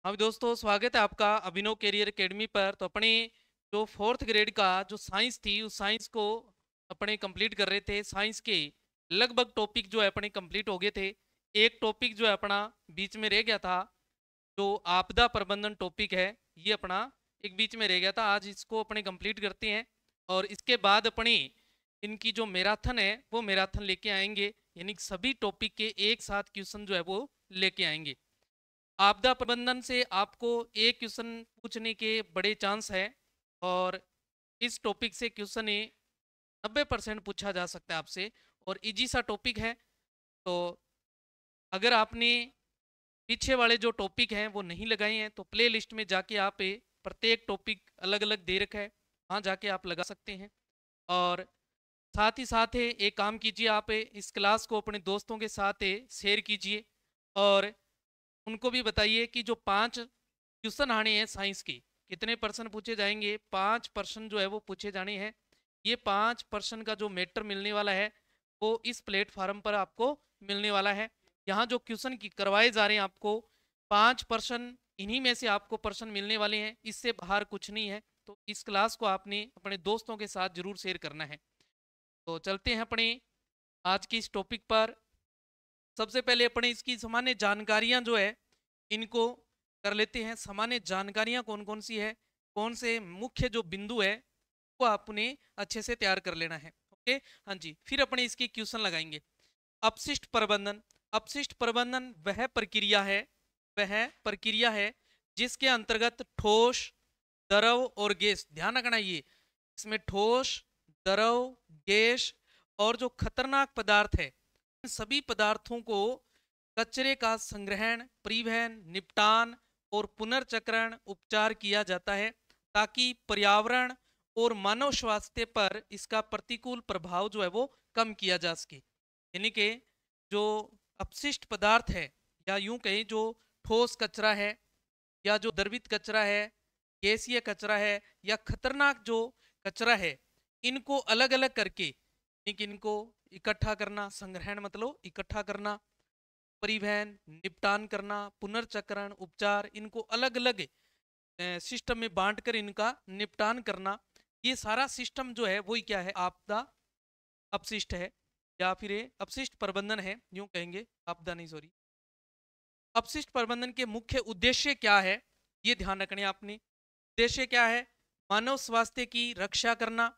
हाँ दोस्तों, स्वागत है आपका अभिनव कैरियर एकेडमी पर। तो अपने जो फोर्थ ग्रेड का जो साइंस थी उस साइंस को अपने कंप्लीट कर रहे थे। साइंस के लगभग टॉपिक जो है अपने कंप्लीट हो गए थे। एक टॉपिक जो है अपना बीच में रह गया था, जो आपदा प्रबंधन टॉपिक है, ये अपना एक बीच में रह गया था। आज इसको अपने कंप्लीट करते हैं और इसके बाद अपनी इनकी जो मैराथन है वो मैराथन लेके आएंगे, यानी कि सभी टॉपिक के एक साथ क्वेश्चन जो है वो लेके आएंगे। आपदा प्रबंधन से आपको एक क्वेश्चन पूछने के बड़े चांस है और इस टॉपिक से क्वेश्चन 90% पूछा जा सकता है आपसे और इजी सा टॉपिक है। तो अगर आपने पीछे वाले जो टॉपिक हैं वो नहीं लगाए हैं तो प्ले लिस्ट में जाके आप प्रत्येक टॉपिक अलग अलग दे रखा है, वहाँ जाके आप लगा सकते हैं। और साथ ही साथ एक काम कीजिए, आप इस क्लास को अपने दोस्तों के साथ शेयर कीजिए और उनको भी बताइए कि जो 5 क्वेश्चन आने हैं साइंस के, कितने परसेंट पूछे जाएंगे? 5% जो है वो पूछे जाने हैं। ये 5% का जो मैटर मिलने वाला है वो इस प्लेटफार्म पर आपको मिलने वाला है। यहाँ जो क्वेश्चन की करवाए जा रहे हैं आपको 5% इन्हीं में से आपको पर्सन मिलने वाले हैं, इससे बाहर कुछ नहीं है। तो इस क्लास को आपने अपने दोस्तों के साथ जरूर शेयर करना है। तो चलते हैं अपने आज की इस टॉपिक पर। सबसे पहले अपने इसकी सामान्य जानकारियां जो है इनको कर लेते हैं। सामान्य जानकारियां कौन कौन सी है, कौन से मुख्य जो बिंदु है वो आपने अच्छे से तैयार कर लेना है। ओके, हाँ जी। फिर अपने इसकी क्वेश्चन लगाएंगे। अपशिष्ट प्रबंधन। अपशिष्ट प्रबंधन वह प्रक्रिया है जिसके अंतर्गत ठोस, द्रव और गैस, ध्यान रखना ये इसमें ठोस, द्रव, गैस और जो खतरनाक पदार्थ है, इन सभी पदार्थों को कचरे का संग्रहण, परिवहन, निपटान और पुनर्चक्रण उपचार किया जाता है ताकि पर्यावरण और मानव स्वास्थ्य पर इसका प्रतिकूल प्रभाव जो है वो कम किया जा सके। यानी कि जो अपशिष्ट पदार्थ है या यूं कहें जो ठोस कचरा है या जो द्रवित कचरा है, गैसीय कचरा है या खतरनाक जो कचरा है, इनको अलग अलग करके इनको इकट्ठा करना, संग्रहण मतलब इकट्ठा करना, परिवहन, निपटान करना, पुनर्चक्रण, उपचार, इनको अलग अलग सिस्टम में बांटकर इनका निपटान करना, ये सारा सिस्टम जो है वही क्या है? आपदा अपशिष्ट है या फिर ये अपशिष्ट प्रबंधन है, यूं कहेंगे, आपदा नहीं, सॉरी। अपशिष्ट प्रबंधन के मुख्य उद्देश्य क्या है ये ध्यान रखने आपने। उद्देश्य क्या है? मानव स्वास्थ्य की रक्षा करना,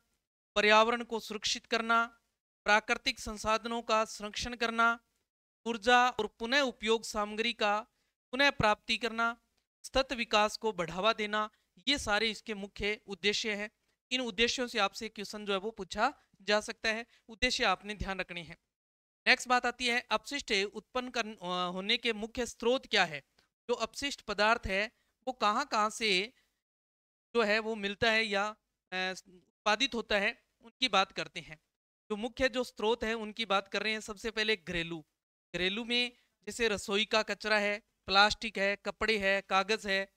पर्यावरण को सुरक्षित करना, प्राकृतिक संसाधनों का संरक्षण करना, ऊर्जा और पुनः उपयोग सामग्री का पुनः प्राप्ति करना, सतत विकास को बढ़ावा देना, ये सारे इसके मुख्य उद्देश्य हैं। इन उद्देश्यों से आपसे क्वेश्चन जो है वो पूछा जा सकता है। उद्देश्य आपने ध्यान रखने हैं। नेक्स्ट बात आती है अपशिष्ट उत्पन्न होने के मुख्य स्रोत क्या है। जो अपशिष्ट पदार्थ है वो कहाँ कहाँ से जो है वो मिलता है या उत्पादित होता है, उनकी बात करते हैं। जो मुख्य जो स्रोत है उनकी बात कर रहे हैं। सबसे पहले घरेलू। घरेलू में जैसे रसोई का कचरा है, प्लास्टिक है, कपड़े है, कागज है।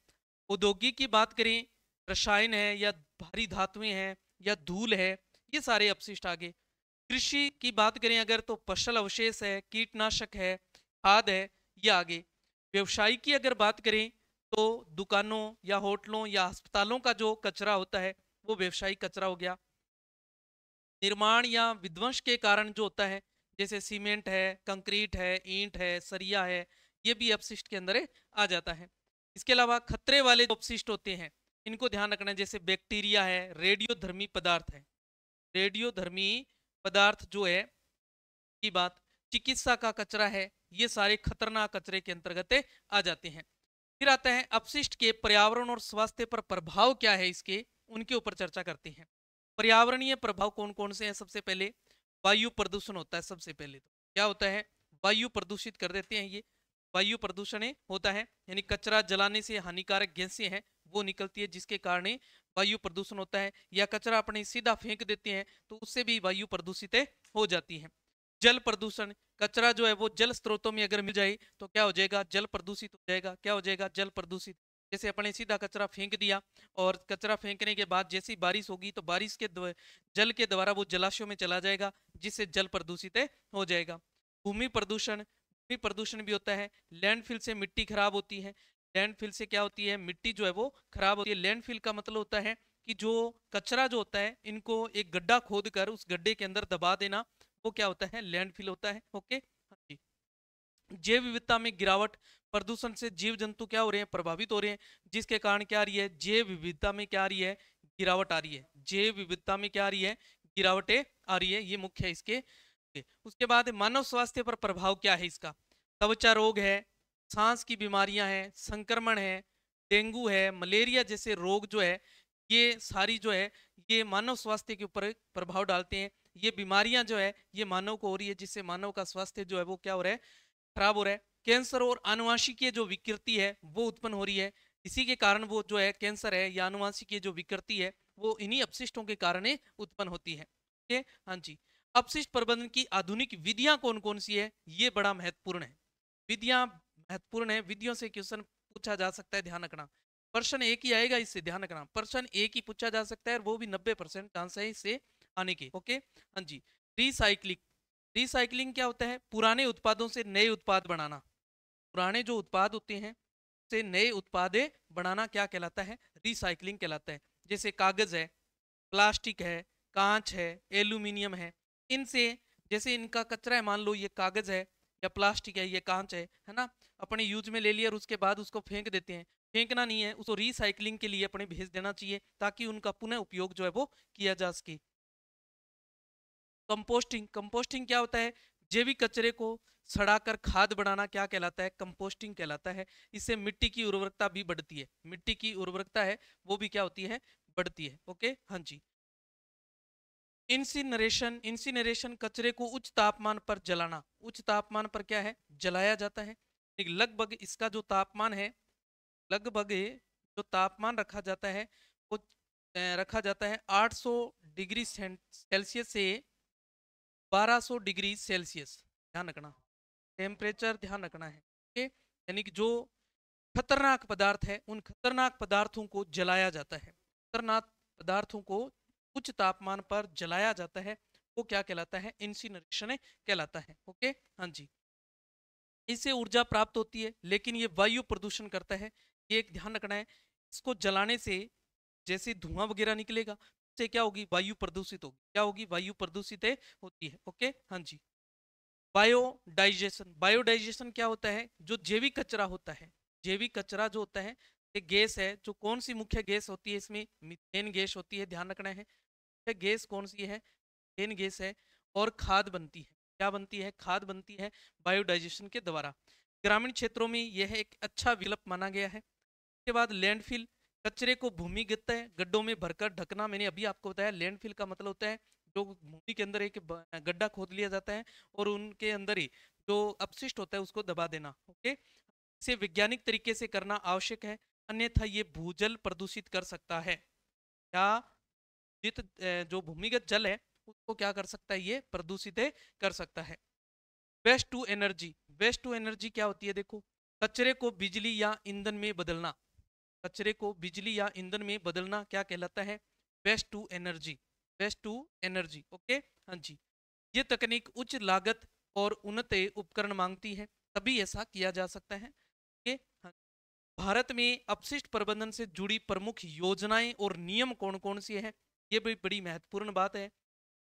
औद्योगिक की बात करें, रसायन है या भारी धातुएं हैं या धूल है, ये सारे अपशिष्ट आगे। कृषि की बात करें अगर तो फसल अवशेष है, कीटनाशक है, खाद है, ये आगे। व्यवसाय की अगर बात करें तो दुकानों या होटलों या अस्पतालों का जो कचरा होता है वो व्यवसायिक कचरा हो गया। निर्माण या विध्वंस के कारण जो होता है जैसे सीमेंट है, कंक्रीट है, ईंट है, सरिया है, ये भी अपशिष्ट के अंदर आ जाता है। इसके अलावा खतरे वाले जो अपशिष्ट होते हैं इनको ध्यान रखना है, जैसे बैक्टीरिया है, रेडियोधर्मी पदार्थ है। रेडियोधर्मी पदार्थ जो है की बात, चिकित्सा का कचरा है, ये सारे खतरनाक कचरे के अंतर्गत आ जाते हैं। फिर आता है अपशिष्ट के पर्यावरण और स्वास्थ्य पर प्रभाव क्या है इसके, उनके ऊपर चर्चा करते हैं। पर्यावरणीय प्रभाव कौन कौन से हैं? सबसे पहले वायु प्रदूषण होता है। सबसे पहले तो क्या होता है? वायु प्रदूषित कर देते हैं ये। वायु प्रदूषण होता है यानी कचरा जलाने से हानिकारक गैसें हैं वो निकलती है जिसके कारण वायु प्रदूषण होता है। या कचरा अपने सीधा फेंक देते हैं तो उससे भी वायु प्रदूषित हो जाती है। जल प्रदूषण, कचरा जो है वो जल स्रोतों में अगर मिल जाए तो क्या हो जाएगा? जल प्रदूषित हो जाएगा। क्या हो जाएगा? जल प्रदूषित। जैसे अपने सीधा कचरा फेंक दिया और कचरा फेंकने के बाद जैसी बारिश होगी तो बारिश के जल के द्वारा वो जलाशयों में चला जाएगा जिससे जल प्रदूषित हो जाएगा। भूमि प्रदूषण, भूमि प्रदूषण भी होता है। लैंडफिल से मिट्टी खराब होती है। लैंडफिल से क्या होती है, मिट्टी जो है वो खराब होती है। लैंडफिल का मतलब होता है कि जो कचरा जो होता है इनको एक गड्ढा खोद कर उस गड्ढे के अंदर दबा देना, वो क्या होता है, लैंडफिल होता है। ओके, हाँ जी। जैव विविधता में गिरावट, प्रदूषण से जीव जंतु क्या हो रहे हैं, प्रभावित हो रहे हैं, जिसके कारण क्या आ रही है, जैव विविधता में क्या आ रही है, गिरावट आ रही है। जैव विविधता में क्या आ रही है, गिरावटें आ रही है, ये मुख्य है इसके। उसके बाद मानव स्वास्थ्य पर प्रभाव क्या है इसका, त्वचा रोग है, सांस की बीमारियां हैं, संक्रमण है, डेंगू है, मलेरिया जैसे रोग जो है, ये सारी जो है ये मानव स्वास्थ्य के ऊपर प्रभाव डालते हैं। ये बीमारियां जो है ये मानव को हो रही है, जिससे मानव का स्वास्थ्य जो है वो क्या हो रहा है, खराब हो रहा है। कैंसर और आनुवांशिकीय जो विकृति है वो उत्पन्न हो रही है, इसी के कारण वो जो है कैंसर है या आनुवांशिकीय जो विकृति है वो इन्हीं अपशिष्टों के कारण उत्पन्न होती है। ओके, हाँ जी। अपशिष्ट प्रबंधन की आधुनिक विधियां कौन कौन सी है, ये बड़ा महत्वपूर्ण है। विधियां महत्वपूर्ण है, विधियों से क्वेश्चन पूछा जा सकता है, ध्यान रखना। प्रश्न एक ही आएगा इससे, ध्यान रखना, प्रश्न एक ही पूछा जा सकता है और वो भी 90% चांस है इससे आने के। ओके, हाँ जी। रिसाइकलिंग, रिसाइकलिंग क्या होता है, पुराने उत्पादों से नए उत्पाद बनाना। पुराने जो उत्पाद होते हैं से नए उत्पाद बनाना क्या कहलाता है, रिसाइकलिंग कहलाता है। जैसे कागज है, प्लास्टिक है, कांच है, एल्यूमिनियम है, इनसे जैसे इनका कचरा है, मान लो ये कागज है या प्लास्टिक है, ये कांच है ना, अपने यूज में ले लिया और उसके बाद उसको फेंक देते हैं। फेंकना नहीं है, उसको रिसाइकलिंग के लिए अपने भेज देना चाहिए ताकि उनका पुनः उपयोग जो है वो किया जा सके। कंपोस्टिंग, कंपोस्टिंग क्या होता है, जैविक कचरे को सड़ाकर खाद बनाना क्या कहलाता है, कंपोस्टिंग कहलाता है। इससे मिट्टी की उर्वरकता भी बढ़ती है, मिट्टी की उर्वरकता है वो भी क्या होती है, बढ़ती है। ओके, हाँ जी। इंसिनरेशन, इंसिनरेशन कचरे को उच्च तापमान पर जलाना, उच्च तापमान पर क्या है, जलाया जाता है। एक लगभग इसका जो तापमान है, लगभग जो तापमान रखा जाता है वो रखा जाता है 800 डिग्री सेल्सियस से 1200 डिग्री सेल्सियस, ध्यान रखना, टेम्परेचर ध्यान रखना है। ओके, यानी कि जो खतरनाक पदार्थ है उन खतरनाक पदार्थों को जलाया जाता है, खतरनाक पदार्थों को उच्च तापमान पर जलाया जाता है, वो क्या कहलाता है, इंसिनरेशन कहलाता है। ओके, हाँ जी। इससे ऊर्जा प्राप्त होती है लेकिन ये वायु प्रदूषण करता है, ये एक ध्यान रखना है। इसको जलाने से जैसे धुआं वगैरह निकलेगा, उससे क्या होगी, वायु प्रदूषित होगी, क्या होगी, वायु प्रदूषित होती है। ओके, हाँ जी। बायोडाइजेशन, बायोडाइजेशन क्या होता है, जो जैविक कचरा होता है, जैविक कचरा जो होता है, एक गैस है, जो कौन सी मुख्य गैस होती है इसमें, मीथेन गैस होती है, ध्यान रखना है। गैस कौन सी है, मीथेन गैस है। और खाद बनती है, क्या बनती है, खाद बनती है बायोडाइजेशन के द्वारा। ग्रामीण क्षेत्रों में यह एक अच्छा विकल्प माना गया है। उसके बाद लैंडफिल, कचरे को भूमिगत गड्ढों में भरकर ढकना, मैंने अभी आपको बताया लैंडफिल का मतलब होता है जो भूमि के अंदर एक गड्ढा खोद लिया जाता है और उनके अंदर ही जो अपशिष्ट होता है उसको दबा देना। ओके, इसे वैज्ञानिक तरीके से करना आवश्यक है, अन्यथा ये भूजल प्रदूषित कर सकता है। क्या जित जो भूमिगत जल है उसको क्या कर सकता है, ये प्रदूषित कर सकता है। Waste to energy, waste to energy क्या होती है, देखो, कचरे को बिजली या ईंधन में बदलना, कचरे को बिजली या ईंधन में बदलना क्या कहलाता है, waste to energy, waste to energy. Okay, हाँ जी। ये तकनीक उच्च लागत और उन्नत उपकरण मांगती है, तभी ऐसा किया जा सकता है। ओके, हाँ। भारत में अपशिष्ट प्रबंधन से जुड़ी प्रमुख योजनाएं और नियम कौन कौन सी हैं, ये भी बड़ी महत्वपूर्ण बात है,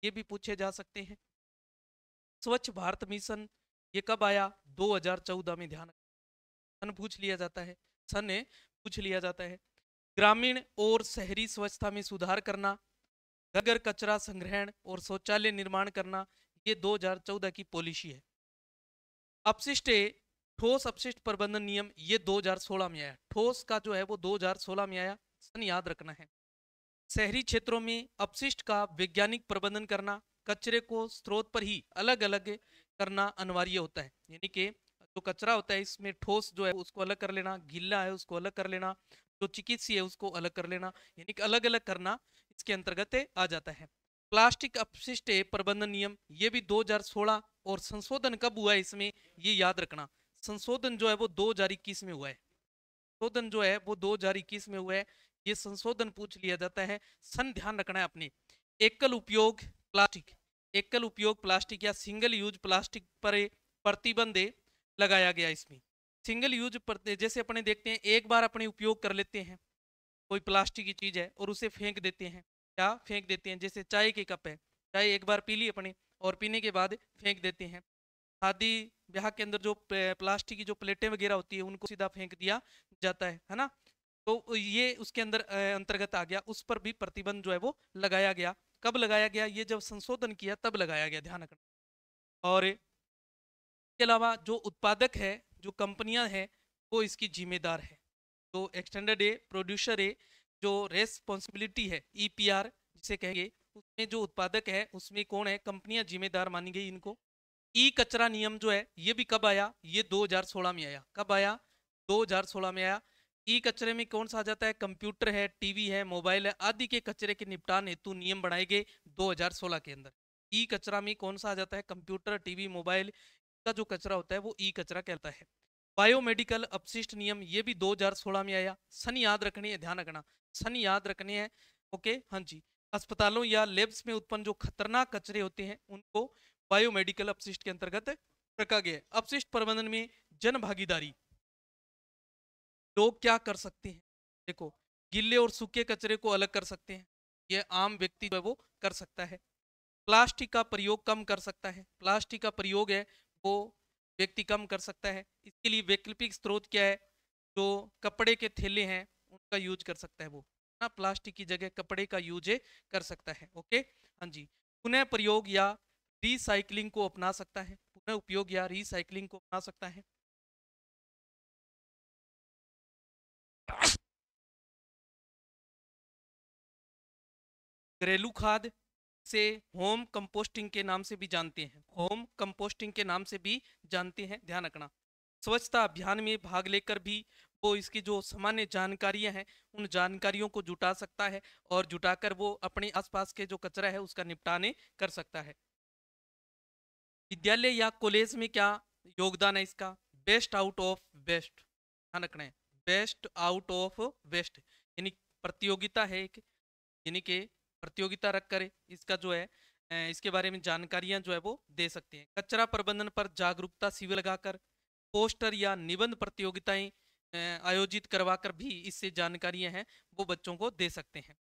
ये भी पूछे जा सकते हैं। स्वच्छ भारत मिशन ये कब आया, 2014 में, ध्यान, सन पूछ लिया जाता है, सन पूछ लिया जाता है। ग्रामीण और शहरी स्वच्छता में सुधार करना, घर घर कचरा संग्रहण और शौचालय निर्माण करना, ये 2014 की पॉलिसी है। अपशिष्ट ठोस अपशिष्ट प्रबंधन नियम ये 2016 में आया, ठोस का जो है वो 2016 में आया, सन याद रखना है। शहरी क्षेत्रों में अपशिष्ट का वैज्ञानिक प्रबंधन करना, कचरे को स्रोत पर ही अलग अलग करना अनिवार्य होता है, यानी कि जो कचरा होता है इसमें ठोस जो है उसको अलग कर लेना, गीला है उसको अलग कर लेना, जो चिकित्सीय है उसको अलग कर लेना, यानी कि अलग अलग करना इसके अंतर्गत आ जाता है। प्लास्टिक अपशिष्ट प्रबंधन नियम ये भी 2016, और संशोधन कब हुआ है इसमें, ये याद रखना, संशोधन जो है वो 2021 में हुआ है, संशोधन जो है वो 2021 में हुआ है, ये संशोधन पूछ लिया जाता है, सन ध्यान रखना है अपने। एकल उपयोग प्लास्टिक, एकल उपयोग प्लास्टिक या सिंगल यूज प्लास्टिक पर प्रतिबंध लगाया गया इसमें, सिंगल यूज जैसे अपने देखते हैं एक बार अपने उपयोग कर लेते हैं, कोई प्लास्टिक की चीज है और उसे फेंक देते हैं, क्या फेंक देते हैं, जैसे चाय के कप है, चाय एक बार पी ली अपने और पीने के बाद फेंक देते हैं। शादी ब्याह के अंदर जो प्लास्टिक की जो प्लेटें वगैरह होती है उनको सीधा फेंक दिया जाता है ना। तो ये उसके अंदर अंतर्गत आ गया, उस पर भी प्रतिबंध जो है वो लगाया गया। कब लगाया गया, ये जब संशोधन किया तब लगाया गया, ध्यान रखना। और इसके अलावा जो उत्पादक है, जो कंपनियां हैं, वो इसकी जिम्मेदार है। जो एक्सटेंडेड ए प्रोड्यूसर है, जो रेस्पॉन्सिबिलिटी है, ईपीआर जिसे कहेंगे, उसमें जो उत्पादक है उसमें कौन है, कंपनियां जिम्मेदार मानी गई इनको। ई कचरा नियम जो है ये भी कब आया, ये 2016 में आया। कब आया, 2016 में आया। ई कचरे में कौन सा आ जाता है, कंप्यूटर है, टीवी है, मोबाइल है आदि के कचरे के निपटान हेतु नियम बनाए गए 2016 के अंदर। ई कचरा में कौन सा आ जाता है, कंप्यूटर, टीवी, मोबाइल का जो कचरा होता है वो ई कचरा कहलाता है। बायोमेडिकल अपशिष्ट नियम ये भी 2016 में आया। सन याद रखनी है, ध्यान रखना, सन याद रखने हैं। ओके, हाँ जी। अस्पतालों या लेब्स में उत्पन्न जो खतरनाक कचरे होते हैं उनको बायोमेडिकल अपशिष्ट के अंतर्गत रखा गया है। अपशिष्ट प्रबंधन में जन भागीदारी, लोग क्या कर सकते हैं, देखो, गीले और सूखे कचरे को अलग कर सकते हैं, ये आम व्यक्ति जो है वो कर सकता है। प्लास्टिक का प्रयोग कम कर सकता है, प्लास्टिक का प्रयोग है वो व्यक्ति कम कर सकता है। इसके लिए वैकल्पिक स्रोत क्या है, जो कपड़े के थैले हैं उनका यूज कर सकता है वो, ना प्लास्टिक की जगह कपड़े का यूज कर सकता है। ओके, हाँ जी। पुनः प्रयोग या रिसाइकलिंग को अपना सकता है, पुनः उपयोग या रिसाइकलिंग को अपना सकता है। घरेलू खाद से होम कंपोस्टिंग के नाम से भी जानते हैं, होम कंपोस्टिंग के नाम से भी जानते हैं, ध्यान रखना। स्वच्छता अभियान में भाग लेकर भी वो इसकी जो सामान्य जानकारियां हैं उन जानकारियों को जुटा सकता है और जुटाकर वो अपने आसपास के जो कचरा है उसका निपटाने कर सकता है। विद्यालय या कॉलेज में क्या योगदान है इसका, बेस्ट आउट ऑफ बेस्ट, ध्यान रखना है, बेस्ट आउट ऑफ वेस्ट, यानी प्रतियोगिता है एक, यानी कि प्रतियोगिता रख कर इसका जो है इसके बारे में जानकारियां जो है वो दे सकते हैं। कचरा प्रबंधन पर जागरूकता शिविर लगाकर, पोस्टर या निबंध प्रतियोगिताएं आयोजित करवाकर भी इससे जानकारियां हैं वो बच्चों को दे सकते हैं।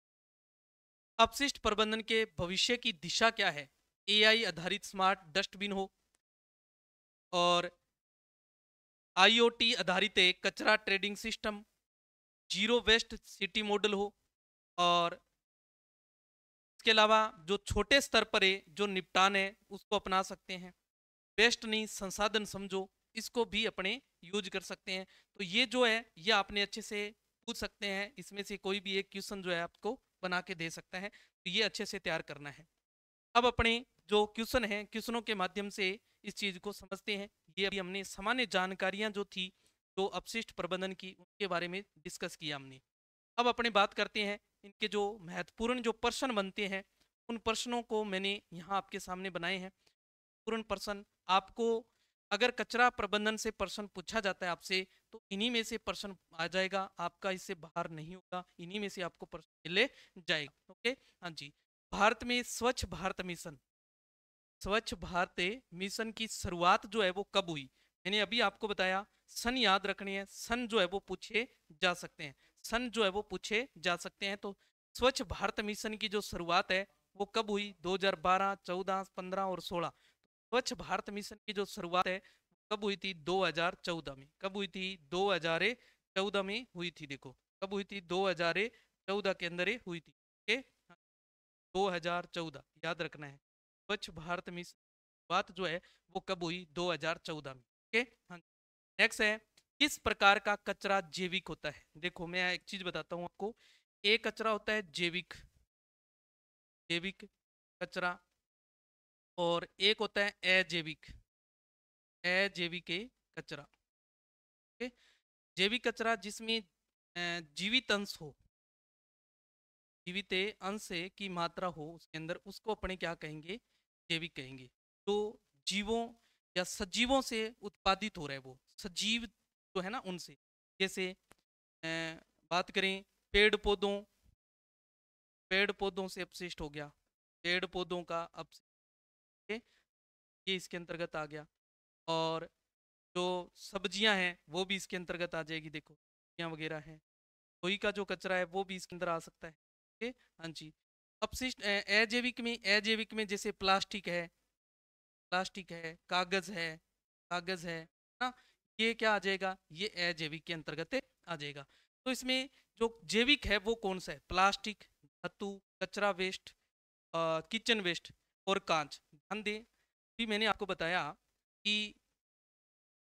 अपशिष्ट प्रबंधन के भविष्य की दिशा क्या है, एआई आधारित स्मार्ट डस्टबिन हो और आईओटी आधारित एक कचरा trading system, zero waste city model हो और इसके अलावा जो छोटे स्तर पर है जो निपटान है उसको अपना सकते हैं। वेस्ट नहीं संसाधन समझो, इसको भी अपने यूज कर सकते हैं। तो ये जो है ये आपने अच्छे से पूछ सकते हैं, इसमें से कोई भी एक क्वेश्चन जो है आपको बना के दे सकता है, तो ये अच्छे से तैयार करना है। अब अपने जो क्वेश्चन है, क्वेश्चनों के माध्यम से इस चीज को समझते हैं। ये अभी हमने सामान्य जानकारियां जो थी जो अपशिष्ट प्रबंधन की उनके बारे में डिस्कस किया हमने। अब अपने बात करते हैं इनके जो महत्वपूर्ण जो प्रश्न बनते हैं उन प्रश्नों को मैंने यहाँ आपके सामने बनाए हैं। पूर्ण प्रश्न आपको अगर कचरा प्रबंधन से प्रश्न पूछा जाता है आपसे तो इन्हीं में से प्रश्न आ जाएगा, आपका इससे बाहर नहीं होगा, इन्हीं में से आपको प्रश्न मिले जाएगा। ओके, हाँ जी। भारत में स्वच्छ भारत मिशन, स्वच्छ भारत मिशन की शुरुआत जो है वो कब हुई, मैंने अभी आपको बताया। सन याद रखनी है, सन जो है वो पूछे जा सकते हैं, सन जो है वो पूछे जा सकते हैं। तो स्वच्छ भारत मिशन की जो शुरुआत है वो कब हुई, 2012, 14, 15 और 16। स्वच्छ भारत मिशन की जो शुरुआत है कब हुई थी, 2014 में। कब हुई थी, 2014 में हुई थी। देखो कब हुई थी, 2014 के अंदर हुई थी। ओके, 2014 याद रखना है। स्वच्छ भारत मिशन बात जो है वो कब हुई, 2014 में। ओके, हाँ। नेक्स्ट है, किस प्रकार का कचरा जैविक होता है। देखो मैं एक चीज बताता हूँ आपको, एक कचरा होता है जैविक, जैविक कचरा, और एक होता है अजैविक, अजैविक कचरा। ओके, जैविक कचरा जिसमें जीवित अंश हो, जीवित अंश की मात्रा हो उसके अंदर, उसको अपने क्या कहेंगे, जैविक कहेंगे। तो जीवों या सजीवों से उत्पादित हो रहा है वो, सजीव जो है ना उनसे, जैसे अ, बात करें पेड़ पौधों, पेड़ पौधों से अपशिष्ट हो गया, पेड़ पौधों का अपशिष्ट, ये इसके अंतर्गत आ गया। और जो सब्जियां हैं वो भी इसके अंतर्गत आ जाएगी, देखो सब्जियां वगैरह हैं। रसोई का जो कचरा है वो भी इसके अंदर आ सकता है। ओके, हाँ जी। अपशिष्ट अजैविक में जैसे प्लास्टिक है, कागज है ना, ये क्या आ जाएगा, ये अजैविक के अंतर्गत आ जाएगा। तो इसमें जो जैविक है वो कौन सा है, प्लास्टिक, धातु, कचरा वेस्ट, किचन वेस्ट और कांच। ध्यान दें, भी मैंने आपको बताया कि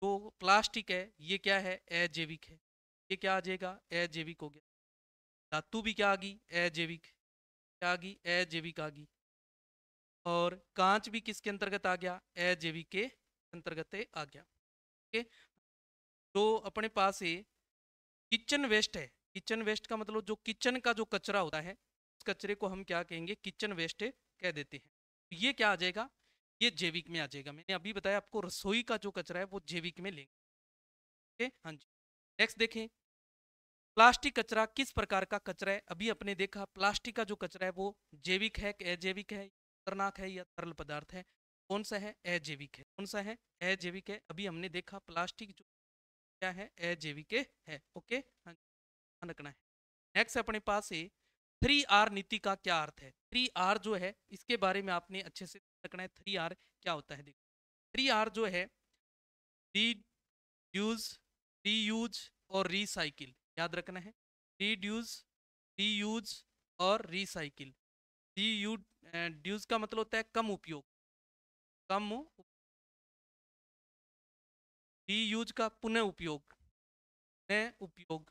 जो प्लास्टिक है ये क्या है, अजैविक है, ये क्या आ जाएगा, अजैविक हो गया। धातु भी क्या आ गई, अजैविक, क्या आ गई, अजैविक आ गई। और कांच भी किसके अंतर्गत आ गया, अजैविक के अंतर्गत आ गया। ओके, तो अपने पास ये किचन वेस्ट है। किचन वेस्ट का मतलब जो किचन का जो कचरा होता है, उस कचरे को हम क्या कहेंगे, किचन वेस्ट कह देते हैं। तो ये क्या आ जाएगा, ये जैविक में आ जाएगा। मैंने अभी बताया आपको रसोई का जो कचरा है वो जैविक में लेंगे। ओके, हाँ जी। नेक्स्ट देखें, प्लास्टिक कचरा किस प्रकार का कचरा है। अभी अपने देखा प्लास्टिक का जो कचरा है वो जैविक है कि अजैविक है, खतरनाक है या तरल पदार्थ है। कौन सा है, अजैविक है। कौन सा है, अजैविक है। अभी हमने देखा प्लास्टिक जो क्या है, अजैविक है। ओके, हाँ, ध्यान रखना है। नेक्स्ट अपने पास है 3R नीति का क्या अर्थ है। 3R जो है इसके बारे में आपने अच्छे से रखना है। 3R क्या होता है, देखो 3R जो है रीड्यूस, रीयूज और रिसाइकिल, याद रखना है। रीड्यूस, रीयूज और रिसाइकिल। रीयूज का मतलब होता है कम उपयोग, कम। रीयूज का पुनः उपयोग, पुनः उपयोग।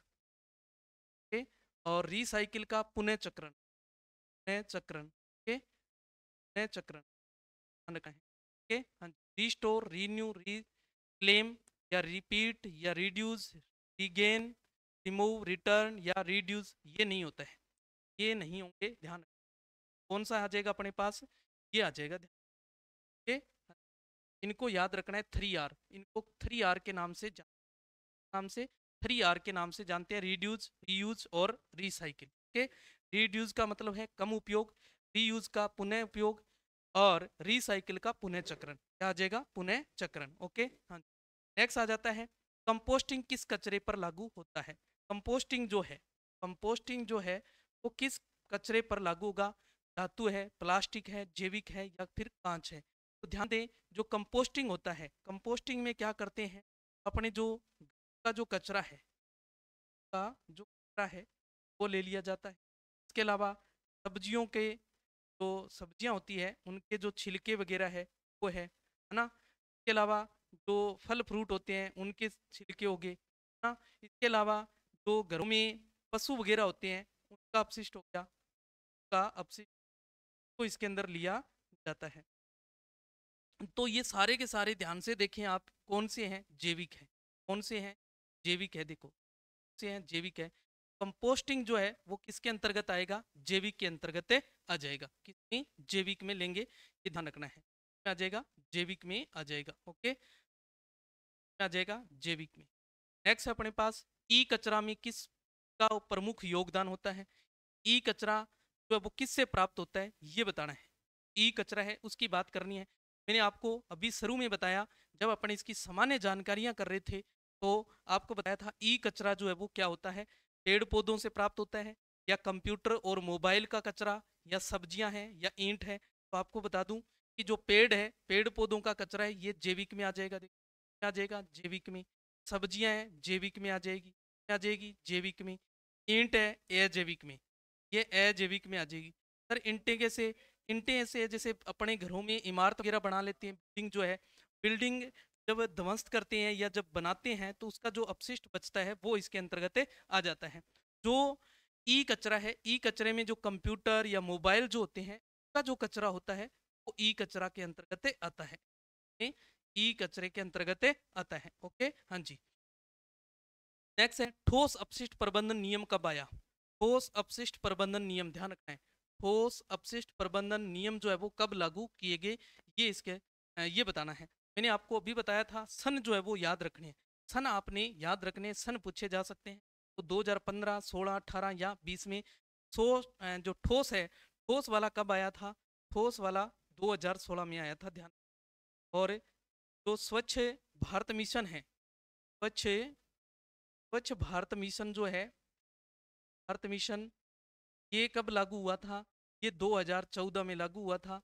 ओके, और रिसाइकिल का पुनः चक्रण, पुनः चक्रण। ओके, पुनः चक्रण है। ओके, हाँ, रिस्टोर, रीन्यू, रिक्लेम या रिपीट या रिड्यूस, रिगेन, रिमूव, रिटर्न या रिड्यूस, ये नहीं होता है, ये नहीं होंगे, ध्यान रखें। कौन सा आ जाएगा अपने पास, ये आ जाएगा। ओके, इनको याद रखना है 3R, इनको 3R के नाम से नाम से 3R के नाम से जानते हैं, रिड्यूस, रीयूज और रिसाइकिल। ओके, रिड्यूस का मतलब है कम उपयोग, रीयूज का पुनः उपयोग और रिसाइकिल का पुनः चक्रण, क्या आ जाएगा, पुनः चक्रण। ओके, हाँ। नेक्स्ट आ जाता है कंपोस्टिंग किस कचरे पर लागू होता है। कंपोस्टिंग जो है, कंपोस्टिंग जो है वो किस कचरे पर लागू होगा, धातु है, प्लास्टिक है, जैविक है या फिर कांच है। तो ध्यान दें, जो कंपोस्टिंग होता है, कंपोस्टिंग में क्या करते हैं, अपने जो का जो कचरा है, का जो कचरा है वो ले लिया जाता है। इसके अलावा सब्जियों के जो सब्जियां होती है उनके जो छिलके वगैरह है वो है ना। इसके अलावा जो फल फ्रूट होते हैं उनके छिलके हो गए ना। इसके अलावा जो घरों में पशु वगैरह होते हैं उनका अपशिष्ट हो गया, का अपशिष्ट को इसके अंदर लिया जाता है। तो ये सारे के सारे ध्यान से देखें आप, कौन से हैं, जैविक है। कौन से हैं, जैविक है। देखो से हैं, जैविक है। कंपोस्टिंग जो है वो किसके अंतर्गत आएगा, जैविक के अंतर्गत आ जाएगा। किसमें, जैविक में लेंगे, ये ध्यान रखना है। आ जाएगा, जैविक में आ जाएगा। ओके, आ जाएगा जैविक में। नेक्स्ट है अपने पास ई कचरा में किस का प्रमुख योगदान होता है। ई कचरा जो है वो किससे प्राप्त होता है ये बताना है। ई कचरा है उसकी बात करनी है। मैंने आपको अभी शुरू में बताया, जब अपन इसकी सामान्य जानकारियां कर रहे थे तो आपको बताया था ई कचरा जो है वो क्या होता है, पेड़ पौधों से प्राप्त होता है या कंप्यूटर और मोबाइल का कचरा या सब्जियां हैं या ईंट है। तो आपको बता दूं कि जो पेड़ है, पेड़ पौधों का कचरा है, ये जैविक में आ जाएगा। देखिए आ जाएगा जैविक में। सब्जियां हैं जैविक में आ जाएगी, आ जाएगी जैविक में। ईंट है अजैविक में, ये अजैविक में आ जाएगी। सर ईंटें कैसे, ईंटें ऐसे है जैसे अपने घरों में इमारत वगैरह बना लेते हैं, बिल्डिंग जो है, बिल्डिंग जब ध्वस्त करते हैं या जब बनाते हैं तो उसका जो अपशिष्ट बचता है वो इसके अंतर्गत आ जाता है। जो ई कचरा है, ई कचरे में जो कंप्यूटर या मोबाइल जो होते हैं उसका जो कचरा होता है वो ई कचरा के अंतर्गत आता है, ई कचरे के अंतर्गत आता है। ओके, हाँ जी। नेक्स्ट है ठोस अपशिष्ट प्रबंधन नियम कब आया। ठोस अपशिष्ट प्रबंधन नियम, ध्यान रखना है, ठोस अपशिष्ट प्रबंधन नियम जो है वो कब लागू किए गए, ये इसके ये बताना है। मैंने आपको अभी बताया था सन जो है वो याद रखने हैं। सन आपने याद रखने, सन पूछे जा सकते हैं। तो 2015, 16, 18 या 20 में जो ठोस है, ठोस वाला कब आया था, ठोस वाला 2016 में आया था, ध्यान। और जो स्वच्छ भारत मिशन है, स्वच्छ स्वच्छ भारत मिशन जो है, भारत मिशन, ये कब लागू हुआ था? ये 2014 में लागू हुआ था।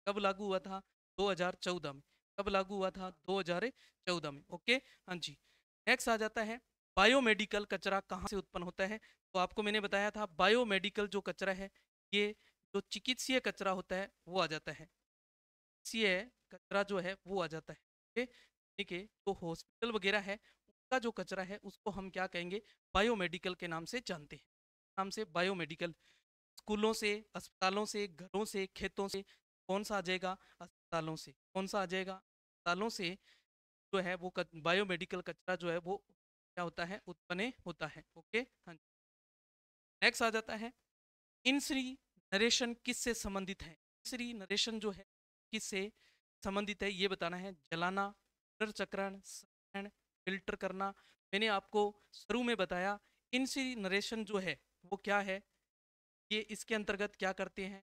कब लागू हुआ था? 2014 में। कब लागू हुआ था? 2014 में। ओके, हाँ जी। नेक्स्ट आ जाता है, बायोमेडिकल कचरा कहाँ से उत्पन्न होता है? तो आपको मैंने बताया था, बायोमेडिकल जो कचरा है, ये जो चिकित्सीय कचरा होता है वो आ जाता है। चिकित्सीय कचरा जो है वो आ जाता है। ओके, ठीक है। तो हॉस्पिटल वगैरह है, उनका जो कचरा है उसको हम क्या कहेंगे? बायोमेडिकल के नाम से जानते हैं, नाम से बायोमेडिकल। स्कूलों से, अस्पतालों से, घरों से, खेतों से कौन सा आ जाएगा? अस्पतालों से। कौन सा आ जाएगा? अस्पतालों से जो है वो बायोमेडिकल कचरा जो है वो क्या होता है? उत्पन्न होता है। ओके, हाँ। नेक्स्ट आ जाता है, इंसिनरेशन किससे संबंधित है? इंसिनरेशन जो है किससे संबंधित है ये बताना है। जलाना, पुनर्चक्रण, संग्रहण, फिल्टर करना। मैंने आपको शुरू में बताया, इंसिनरेशन जो है वो क्या है? ये इसके अंतर्गत क्या करते हैं?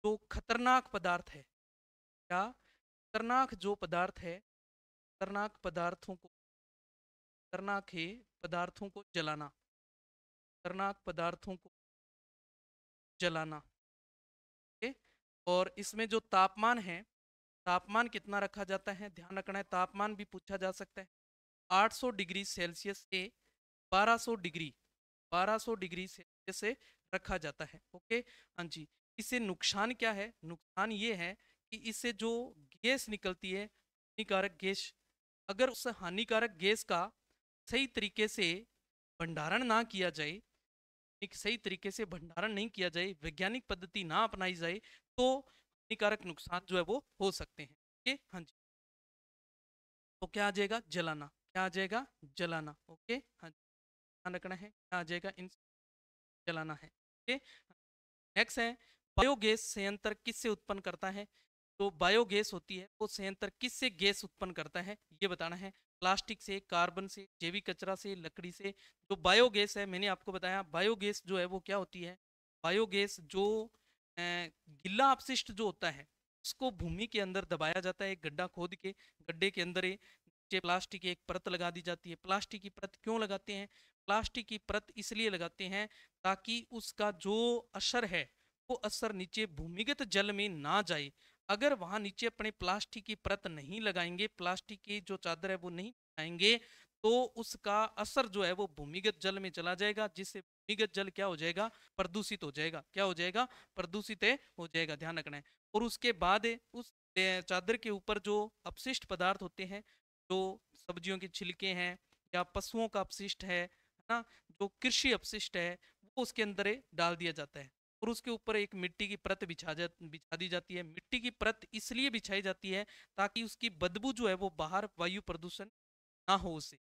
जो खतरनाक पदार्थ है, क्या खतरनाक जो पदार्थ है, खतरनाक पदार्थों को, खतरनाक है पदार्थों को जलाना, खतरनाक पदार्थों को जलाना। ओके, और इसमें जो तापमान है, तापमान कितना रखा जाता है? ध्यान रखना है, तापमान भी पूछा जा सकता है। 800 डिग्री सेल्सियस से 1200 डिग्री, 1200 डिग्री सेल्सियस से रखा जाता है। ओके, हाँ जी। इससे नुकसान क्या है? नुकसान ये है कि इससे जो गैस निकलती है, हानिकारक गैस, अगर उस हानिकारक गैस का सही तरीके से भंडारण ना किया जाए, एक सही तरीके से भंडारण नहीं किया जाए, वैज्ञानिक पद्धति ना अपनाई जाए, तो हानिकारक नुकसान जो है वो हो सकते हैं। ओके, हाँ जी। तो क्या आ जाएगा? जलाना। क्या आ जाएगा? जलाना। ओके, हाँ जी, ध्यान रखना है, क्या आ जाएगा? इन जलाना है। ओके, नेक्स्ट है, बायोगैस संयंत्र किससे उत्पन्न करता है? तो बायोगैस होती है वो संयंत्र किससे गैस उत्पन्न करता है ये बताना है। प्लास्टिक से, कार्बन से, जैविक कचरा से, लकड़ी से। जो बायोगैस है, मैंने आपको बताया, बायोगैस जो है वो क्या होती है? बायोगैस जो गिल्ला अपशिष्ट जो होता है उसको भूमि के अंदर दबाया जाता है, एक गड्ढा खोद के, गड्ढे के अंदर नीचे प्लास्टिक की एक परत लगा दी जाती है। प्लास्टिक की परत क्यों लगाते हैं? प्लास्टिक की परत इसलिए लगाते हैं ताकि उसका जो असर है वो असर नीचे भूमिगत जल में ना जाए। अगर वहां नीचे अपने प्लास्टिक की परत नहीं लगाएंगे, प्लास्टिक की जो चादर है वो नहीं लगाएंगे, तो उसका असर जो है वो भूमिगत जल में चला जाएगा, जिससे भूमिगत जल क्या हो जाएगा? प्रदूषित हो जाएगा। क्या हो जाएगा? प्रदूषित हो जाएगा, ध्यान रखना है। और उसके बाद उस चादर के ऊपर जो अपशिष्ट पदार्थ होते हैं, जो सब्जियों के छिलके हैं या पशुओं का अपशिष्ट है ना, जो कृषि अपशिष्ट है, वो उसके अंदर डाल दिया जाता है। और उसके ऊपर एक मिट्टी की परत बिछा दी जाती है। मिट्टी की परत इसलिए बिछाई जाती है ताकि उसकी बदबू जो है वो बाहर वायु प्रदूषण ना हो, उससे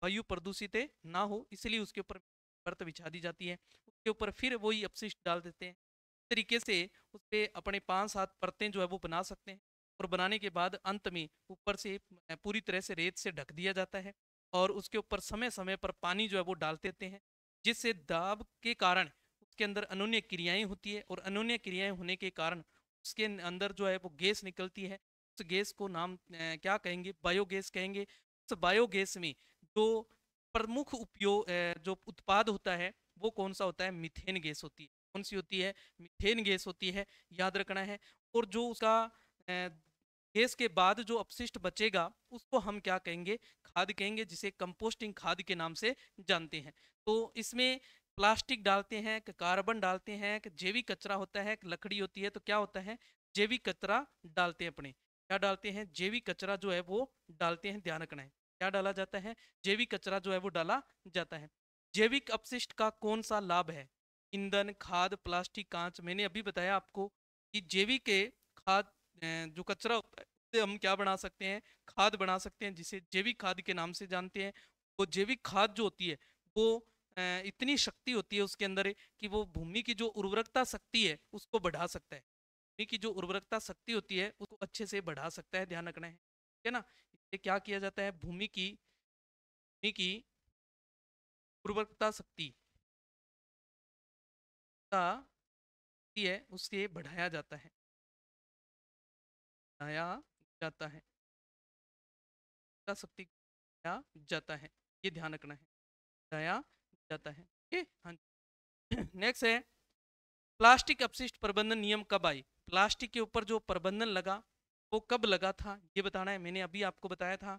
वायु प्रदूषित ना हो, इसलिए उसके ऊपर परत बिछा दी जाती है। उसके ऊपर फिर वही अपशिष्ट डाल देते हैं। इस तरीके से उस पर अपने 5-7 परतें जो है वो बना सकते हैं। और बनाने के बाद अंत में ऊपर से पूरी तरह से रेत से ढक दिया जाता है, और उसके ऊपर समय समय पर पानी जो है वो डालते रहते हैं, जिससे दाब के कारण उसके अंदर अनोन्य क्रियाएं होती है, और अनोन्य क्रियाएं होने के कारण उसके अंदर जो है वो गैस निकलती है। उस गैस को नाम क्या कहेंगे? बायोगैस कहेंगे। उस बायोगैस में जो प्रमुख उपयोग जो उत्पाद होता है वो कौन सा होता है? मीथेन गैस होती है। कौन सी होती है? मीथेन गैस होती है, याद रखना है। और जो उसका गैस के बाद जो अपशिष्ट बचेगा उसको हम क्या कहेंगे? खाद कहेंगे, जिसे कंपोस्टिंग खाद के नाम से जानते हैं। तो इसमें प्लास्टिक डालते हैं, कार्बन डालते हैं, जैविक कचरा होता है, लकड़ी होती है, तो क्या होता है? जैविक कचरा डालते हैं अपने। क्या डालते हैं? जैविक कचरा जो है वो डालते हैं, ध्यान रखना है। क्या डाला जाता है? जैविक कचरा जो है वो डाला जाता है। जैविक अपशिष्ट का कौन सा लाभ है? ईंधन, खाद, प्लास्टिक, कांच। मैंने अभी बताया आपको कि जैविक के खाद जो कचरा होता है उससे हम क्या बना सकते हैं? खाद बना सकते हैं, जिसे जैविक खाद के नाम से जानते हैं। वो जैविक खाद जो होती है वो इतनी शक्ति होती है उसके अंदर कि वो भूमि की जो उर्वरकता शक्ति है उसको बढ़ा सकता है। भूमि की जो उर्वरकता शक्ति होती है उसको अच्छे से बढ़ा सकता है, ध्यान रखना है, ठीक है ना। इससे क्या किया जाता है? भूमि की उर्वरकता शक्ति का है उससे बढ़ाया जाता है, बढ़ाया जाता है। शक्ति को बढ़ाया जाता है, ये ध्यान रखना है, बढ़ाया जाता है। ओके, हाँ। नेक्स्ट है प्लास्टिक अपशिष्ट प्रबंधन नियम कब आई? प्लास्टिक के ऊपर जो प्रबंधन लगा वो कब लगा था, ये बताना है। मैंने अभी आपको बताया था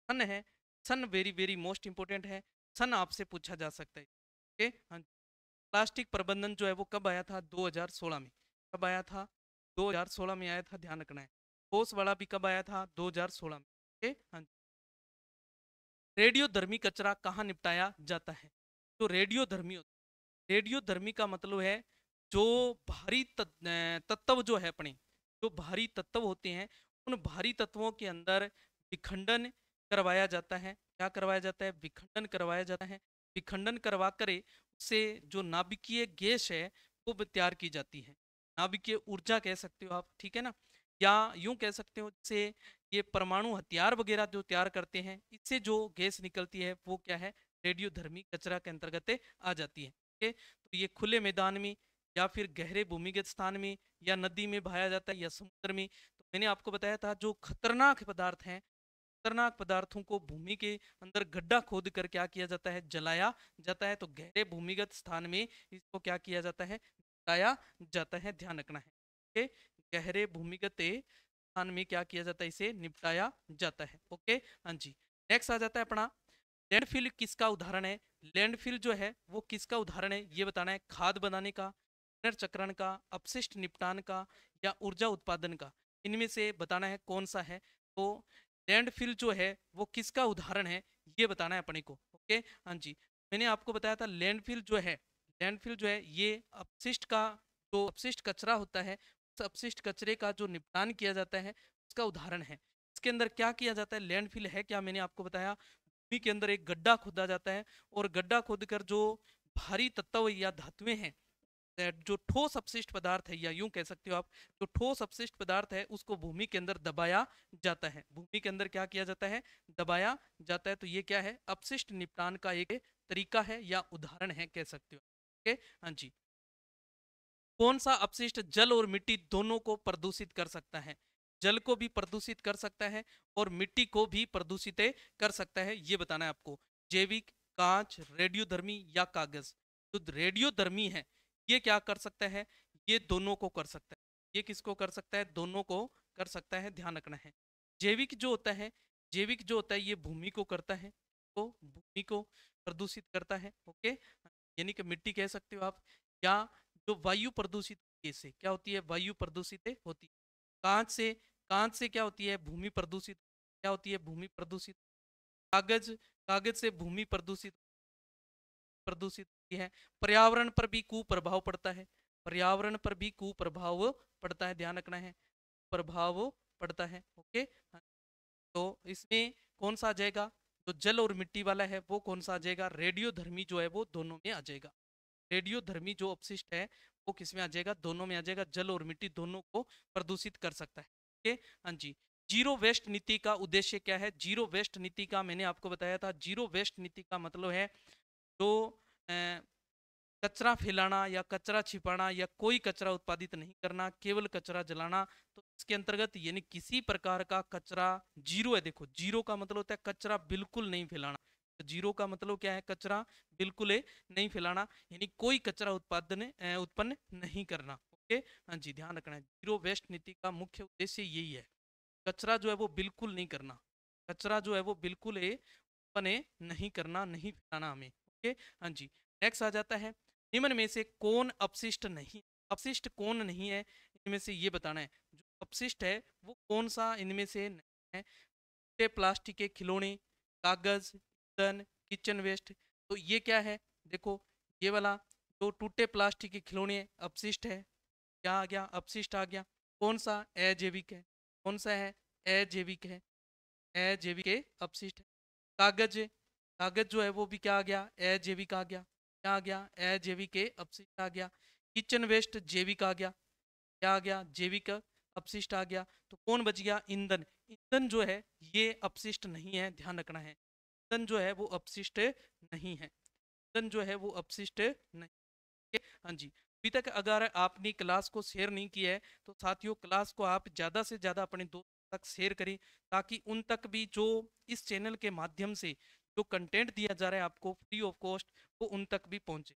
सन है, सन वेरी वेरी मोस्ट इंपोर्टेंट है, सन आपसे पूछा जा सकता है। ओके, हाँ। प्लास्टिक प्रबंधन जो है वो कब आया था? 2016 में। कब आया था? 2016 में आया था, ध्यान रखना है। ठोस वाला भी कब आया था? 2016 में। ओके, हाँ। रेडियोधर्मी कचरा कहाँ निपटाया जाता है? तो रेडियोधर्मी, रेडियोधर्मी का मतलब है जो भारी तत्व जो है अपने, जो भारी तत्व होते हैं उन भारी तत्वों के अंदर विखंडन करवाया जाता है। क्या करवाया जाता है? विखंडन करवाया जाता है। विखंडन करवा कर उससे जो नाभिकीय गैस है वो तैयार की जाती है। नाभिकीय ऊर्जा कह सकते हो आप, ठीक है ना, या यूं कह सकते हो जैसे ये परमाणु हथियार वगैरह जो तैयार करते हैं, इससे जो गैस निकलती है वो क्या है? रेडियोधर्मी कचरा के अंतर्गत आ जाती है। ओके, तो ये खुले मैदान में या फिर गहरे भूमिगत स्थान में या नदी में बहाया जाता है या समुद्र में। तो मैंने आपको बताया था जो खतरनाक पदार्थ हैं, खतरनाक पदार्थों को भूमि के अंदर गड्ढा खोद कर क्या किया जाता है? जलाया जाता है। तो गहरे भूमिगत स्थान में इसको क्या किया जाता है? जलाया जाता है, ध्यान रखना है। ओके, गहरे भूमिगत स्थान में क्या किया जाता है? इसे निपटाया जाता है। ओके, हाँ जी। नेक्स्ट आ जाता है अपना लैंडफिल किसका उदाहरण है? लैंडफिल जो है वो किसका उदाहरण है, ये बताना है। खाद बनाने का, पुनर्चक्रण का, अपशिष्ट निपटान का या ऊर्जा उत्पादन का, इनमें से बताना है कौन सा है। तो लैंडफिल जो है वो किसका उदाहरण है, ये बताना है अपने को। ओके, हाँ जी। मैंने आपको बताया था लैंडफिल जो है, लैंडफिल जो है ये अपशिष्ट का, जो अपशिष्ट कचरा होता है उस अपशिष्ट कचरे का जो निपटान किया जाता है उसका उदाहरण है। इसके अंदर क्या किया जाता है? लैंडफिल है क्या, मैंने आपको बताया, भूमि के अंदर एक गड्ढा खोदा जाता है और गड्ढा खोदकर जो भारी तत्व या धातुएं हैं, जो ठोस अपशिष्ट पदार्थ है या यूं कह सकते हो आप, जो ठोस अपशिष्ट पदार्थ है उसको भूमि के अंदर दबाया जाता है। भूमि के अंदर क्या किया जाता है? दबाया जाता है। तो ये क्या है? अपशिष्ट निपटान का एक तरीका है या उदाहरण है कह सकते हो। ओके, हाँ जी। कौन सा अपशिष्ट जल और मिट्टी दोनों को प्रदूषित कर सकता है? जल को भी प्रदूषित कर सकता है और मिट्टी को भी प्रदूषित कर सकता है, ये बताना है आपको। जैविक, कांच, रेडियोधर्मी या कागज? तो रेडियोधर्मी है, ये क्या कर सकता है? ये दोनों को कर सकता है। ये किसको कर सकता है? दोनों को कर सकता है, ध्यान रखना है। जैविक जो होता है, जैविक जो होता है ये भूमि को करता है, तो भूमि को प्रदूषित करता है। ओके, यानी कि मिट्टी कह सकते हो आप। या जो वायु प्रदूषित से क्या होती है? वायु प्रदूषित होती है। कांच से, कांच से क्या होती है? भूमि प्रदूषित, क्या होती है? भूमि प्रदूषित। कागज, कागज से भूमि प्रदूषित, प्रदूषित होती है। पर्यावरण पर भी कुप्रभाव पड़ता है, पर्यावरण पर भी कुप्रभाव पड़ता है, ध्यान रखना है, प्रभाव पड़ता है। ओके, तो इसमें कौन सा आ जाएगा? जो जल और मिट्टी वाला है वो कौन सा आ जाएगा? रेडियोधर्मी जो है वो दोनों में आ जाएगा। रेडियोधर्मी जो अपशिष्ट है वो किस में आ जाएगा? दोनों में आ जाएगा। जल और मिट्टी दोनों को प्रदूषित कर सकता है। ओके, हाँ जी। जीरो वेस्ट नीति का उद्देश्य क्या है? जीरो वेस्ट नीति का मैंने आपको बताया था, जीरो वेस्ट नीति का मतलब है जो कचरा फैलाना या कचरा छिपाना या कोई कचरा उत्पादित नहीं करना, केवल कचरा जलाना। तो इसके अंतर्गत यानी किसी प्रकार का कचरा जीरो है। देखो, जीरो का मतलब होता है कचरा बिल्कुल नहीं फैलाना। तो जीरो का मतलब क्या है? कचरा बिल्कुल नहीं फैलाना, यानी कोई कचरा उत्पन्न नहीं करना। ओके, हाँ जी, ध्यान रखना है। जीरो वेस्ट नीति का मुख्य उद्देश्य यही है, कचरा जो है वो बिल्कुल नहीं करना, कचरा जो है वो बिल्कुल उत्पन्न नहीं करना, नहीं फैलाना हमें। ओके, हाँ जी। नेक्स्ट आ जाता है निम्न में से कौन अपशिष्ट नहीं, अपशिष्ट कौन नहीं है इनमें से, ये बताना है। जो अपशिष्ट है वो कौन सा इनमें से नहीं है? टूटे प्लास्टिक के खिलौने, कागज, ईंधन, किचन वेस्ट। तो ये क्या है? देखो, ये वाला जो टूटे प्लास्टिक के खिलौने अपशिष्ट है, क्या आ गया? अपशिष्ट आ गया। कौन सा? अजैविक है। कौन सा है? अजैविक है, अजैविक अपशिष्ट है। कागज, कागज जो है वो भी क्या आ गया? अजैविक आ गया। क्या आ गया? अजैविक अपशिष्ट आ गया। किचन वेस्ट जैविक आ गया। क्या आ गया? जैविक अपशिष्ट आ गया। तो कौन बच गया? ईंधन। ईंधन जो है ये अपशिष्ट नहीं है, ध्यान रखना है। ईंधन जो है वो अपशिष्ट नहीं है, ईंधन जो है वो अपशिष्ट नहीं। हाँ जी। अभी तक अगर आपने क्लास को शेयर नहीं किया है तो साथियों क्लास को आप ज़्यादा से ज़्यादा अपने दोस्त तक शेयर करें, ताकि उन तक भी जो इस चैनल के माध्यम से जो कंटेंट दिया जा रहा है आपको फ्री ऑफ कॉस्ट, वो उन तक भी पहुंचे,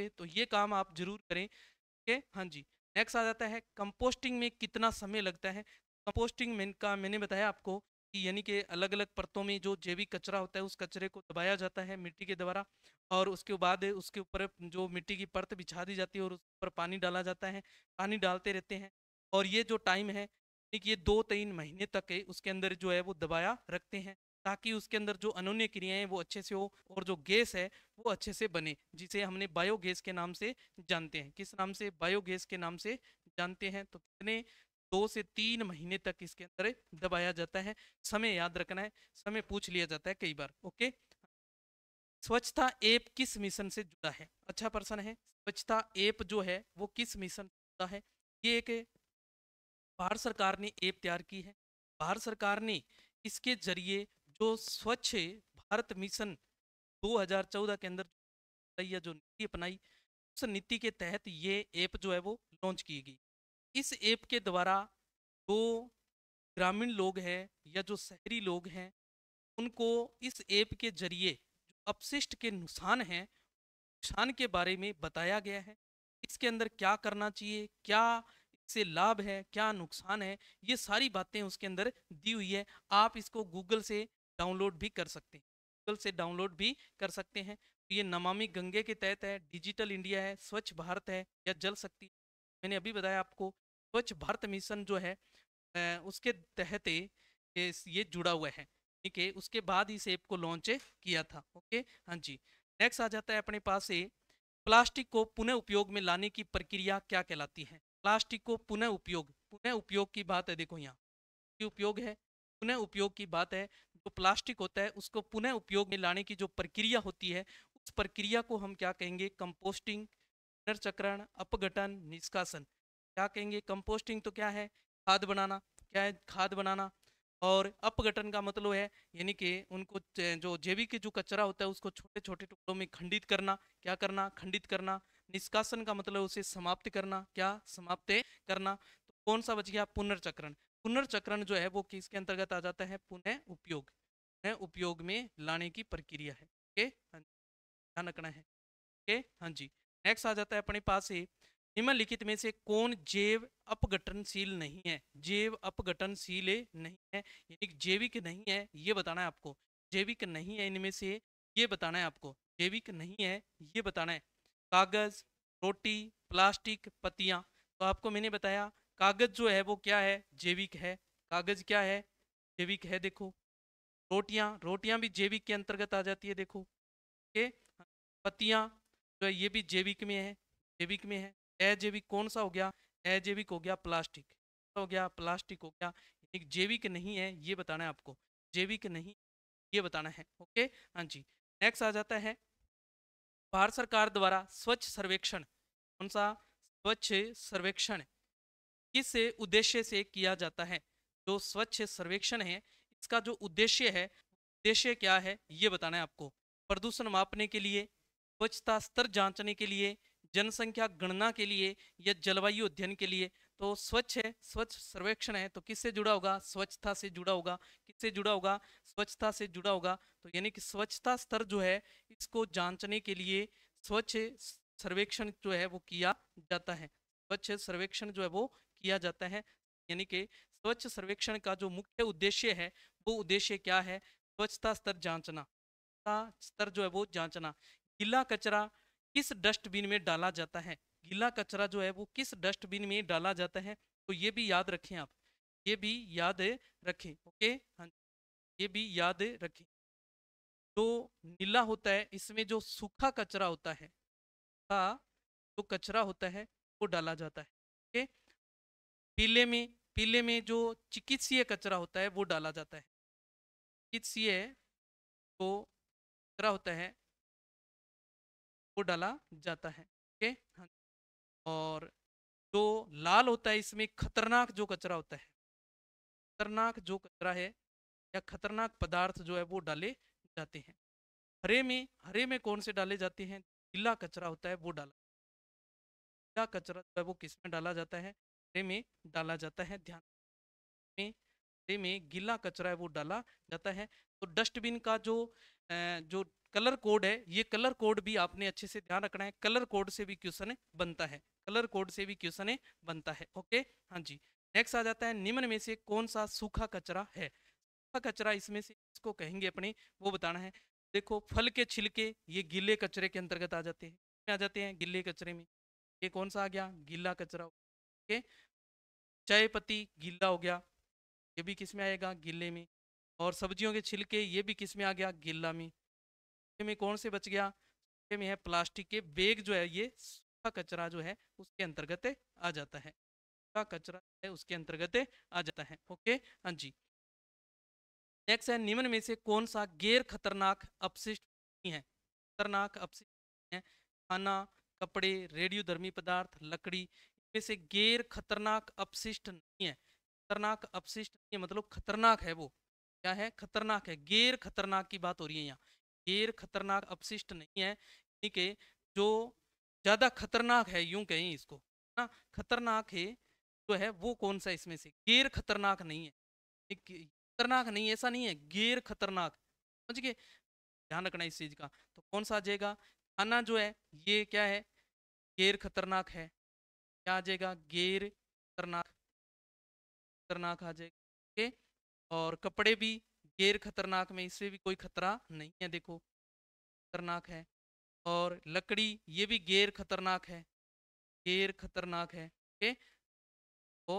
तो ये काम आप जरूर करें। ओके, हाँ जी। नेक्स्ट आ जाता है कंपोस्टिंग में कितना समय लगता है। कंपोस्टिंग में का मैंने बताया आपको कि यानी कि अलग अलग परतों में जो जैविक कचरा होता है उस कचरे को दबाया जाता है मिट्टी के द्वारा, और उसके बाद उसके ऊपर जो मिट्टी की परत बिछा दी जाती है और उस पर पानी डाला जाता है, पानी डालते रहते हैं, और ये जो टाइम है ये 2-3 महीने तक है उसके अंदर जो है वो दबाया रखते हैं, ताकि उसके अंदर जो अनोन्य क्रियाएं हैं वो अच्छे से हो और जो गैस है वो अच्छे से बने, जिसे हमने बायोगैस के नाम से जानते हैं। किस नाम से? बायोगैस के नाम से जानते हैं। तो कितने? 2 से 3 महीने तक इसके अंदर दबाया जाता है। समय याद रखना है, समय पूछ लिया जाता है कई बार। ओके, स्वच्छता ऐप किस मिशन से जुड़ा है? अच्छा प्रश्न है। स्वच्छता ऐप जो है वो किस मिशन से जुड़ा है? ये एक भारत सरकार ने ऐप तैयार की है। भारत सरकार ने इसके जरिए जो स्वच्छ भारत मिशन 2014 के अंदर या जो नीति अपनाई, उस नीति के तहत ये ऐप जो है वो लॉन्च की गई। इस ऐप के द्वारा जो ग्रामीण लोग हैं या जो शहरी लोग हैं, उनको इस ऐप के जरिए जो अपशिष्ट के नुकसान हैं, नुकसान के बारे में बताया गया है। इसके अंदर क्या करना चाहिए, क्या इससे लाभ है, क्या नुकसान है, ये सारी बातें उसके अंदर दी हुई है। आप इसको गूगल से डाउनलोड भी कर सकते हैं, गूगल से डाउनलोड भी कर सकते हैं। तो ये नमामि गंगे के तहत है, डिजिटल इंडिया है, स्वच्छ भारत है या जल शक्ति, मैंने अभी बताया आपको स्वच्छ भारत मिशन जो है उसके तहत ये जुड़ा हुआ है। ठीक है, उसके बाद इस ऐप को लॉन्च किया था। ओके, हाँ जी। नेक्स्ट आ जाता है अपने पास से प्लास्टिक को पुनः उपयोग में लाने की प्रक्रिया क्या कहलाती है? प्लास्टिक को पुनः उपयोग की बात है। देखो यहाँ की उपयोग है, पुनः उपयोग की बात है। जो प्लास्टिक होता है उसको पुनः उपयोग में लाने की जो प्रक्रिया होती है, उस प्रक्रिया को हम क्या कहेंगे? कंपोस्टिंग, पुनर्चक्रण, अपघटन, निष्कासन। क्या कहेंगे? कंपोस्टिंग तो क्या है? खाद बनाना। क्या है? खाद बनाना। और अपघटन का मतलब है यानी कि उनको जो जैविक जो कचरा होता है उसको छोटे छोटे टुकड़ों में खंडित करना। क्या करना? खंडित करना। निष्कासन का मतलब उसे समाप्त करना। क्या? समाप्त करना। तो कौन सा बच गया? पुनर्चक्रण। पुनर्चक्रण जो है वो किसके अंतर्गत आ जाता है? पुनः उपयोग। पुनः उपयोग में लाने की प्रक्रिया है। ओके, हाँ, ध्यान रखना है। ओके, हाँ जी। नेक्स्ट आ जाता है अपने पास से निम्नलिखित में से कौन जैव अपघटनशील नहीं है? जैव अपघटनशील नहीं है यानी कि जैविक नहीं है, ये बताना है आपको। जैविक नहीं है इनमें से, ये बताना है आपको। जैविक नहीं है ये बताना है। कागज, रोटी, प्लास्टिक, पत्तियां। तो आपको मैंने बताया कागज जो है वो क्या है? जैविक है। कागज क्या है? जैविक है। देखो रोटियां, रोटियां भी जैविक के अंतर्गत आ जाती है। देखो ओके, पत्तियां जो है ये भी जैविक में है, जैविक में है। अजैविक कौन सा हो गया? अजैविक हो गया प्लास्टिक। हो गया प्लास्टिक हो गया। एक जैविक नहीं है ये बताना है आपको, जैविक नहीं ये बताना है। ओके, हाँ जी। नेक्स्ट आ जाता है भारत सरकार द्वारा स्वच्छ सर्वेक्षण। कौन सा? स्वच्छ सर्वेक्षण किस उद्देश्य से किया जाता है? जो स्वच्छ सर्वेक्षण है इसका जो उद्देश्य है, उद्देश्य क्या है ये बताना है आपको। प्रदूषण मापने के लिए, स्वच्छता स्तर जांचने के लिए, जनसंख्या गणना के लिए या जलवायु अध्ययन के लिए। तो स्वच्छ है, स्वच्छ सर्वेक्षण है, तो किससे जुड़ा होगा? स्वच्छता से जुड़ा होगा। किससे जुड़ा होगा? स्वच्छता से जुड़ा होगा। तो यानी कि स्वच्छता स्तर जो है इसको जांचने के लिए स्वच्छ सर्वेक्षण जो है वो किया जाता है। स्वच्छ सर्वेक्षण जो है वो किया जाता है। यानी कि स्वच्छ सर्वेक्षण का जो मुख्य उद्देश्य है वो उद्देश्य क्या है? स्वच्छता स्तर जांचना, का स्तर जो है वो जांचना। गीला कचरा किस डस्टबिन में डाला जाता है? गीला कचरा जो है वो किस डस्टबिन में डाला जाता है? तो ये भी याद रखें आप, ये भी याद रखें। ओके, हाँ, ये भी याद रखें। जो नीला होता है इसमें जो सूखा कचरा होता है, का जो कचरा होता है वो डाला जाता है। ओके, पीले में, पीले में जो चिकित्सीय कचरा होता है वो डाला जाता है। चिकित्सीय जो कचरा होता है वो डाला जाता है। ओके, हाँ। और जो लाल होता है इसमें खतरनाक जो कचरा होता है, खतरनाक जो कचरा है या खतरनाक पदार्थ जो है वो डाले जाते हैं। हरे में, हरे में कौन से डाले जाते हैं? गीला कचरा होता है वो डाला, गीला कचरा जो है वो किस में डाला जाता है? हरे में डाला जाता है। ध्यान में गीला कचरा है वो डाला जाता है। तो डस्टबिन का जो कलर कोड है, ये कलर कोड भी आपने अच्छे से ध्यान रखना है। कलर कोड से भी क्वेश्चन बनता है, कलर कोड से भी क्वेश्चन बनता है। ओके, हाँ जी। नेक्स्ट आ जाता है, निम्न में से कौन सा सूखा कचरा है? सूखा कचरा इसमें से इसको कहेंगे अपने, वो बताना है। देखो, फल के छिलके ये गीले कचरे के अंतर्गत आ जाते हैं, आ जाते हैं गीले कचरे में। ये कौन सा आ गया? गीला कचरा। ओके, चाय पत्ती गीला हो गया, ये भी किस में आएगा? गीले में। और सब्जियों के छिलके ये भी किस में आ गया? गीला में। में कौन से बच गया? में है प्लास्टिक के बैग, जो है ये सूखा कचरा जो है उसके अंतर्गत आ जाता है। सूखा कचरा है उसके अंतर्गत आ जाता है। ओके, हाँ जी। नेक्स्ट है, निम्न में से कौन सा गैर खतरनाक अपशिष्ट नहीं है? खतरनाक अपशिष्ट है खाना, कपड़े, रेडियोधर्मी पदार्थ, लकड़ी। इनमें से गैर खतरनाक अपशिष्ट नहीं है। खतरनाक अपशिष्ट नहीं है मतलब खतरनाक है वो। क्या है? खतरनाक है। गैर खतरनाक की बात हो रही है यहाँ। गैर खतरनाक अपशिष्ट नहीं है, ठीक है। जो ज्यादा खतरनाक है, यूं कहें इसको ना, खतरनाक है जो है वो कौन सा इसमें से? गैर खतरनाक नहीं है। खतरनाक नहीं, ऐसा नहीं है, गैर खतरनाक। समझ गए? ध्यान रखना इस चीज का। तो कौन सा आ जाएगा? खाना जो है ये क्या है? गैर खतरनाक है। क्या आ जाएगा? गैर खतरनाक, खतरनाक आ जाएगा। ओके, और कपड़े भी गैर खतरनाक में, इससे भी कोई खतरा नहीं है, देखो खतरनाक है। और लकड़ी ये भी गैर खतरनाक है, गैर खतरनाक है। ओके, तो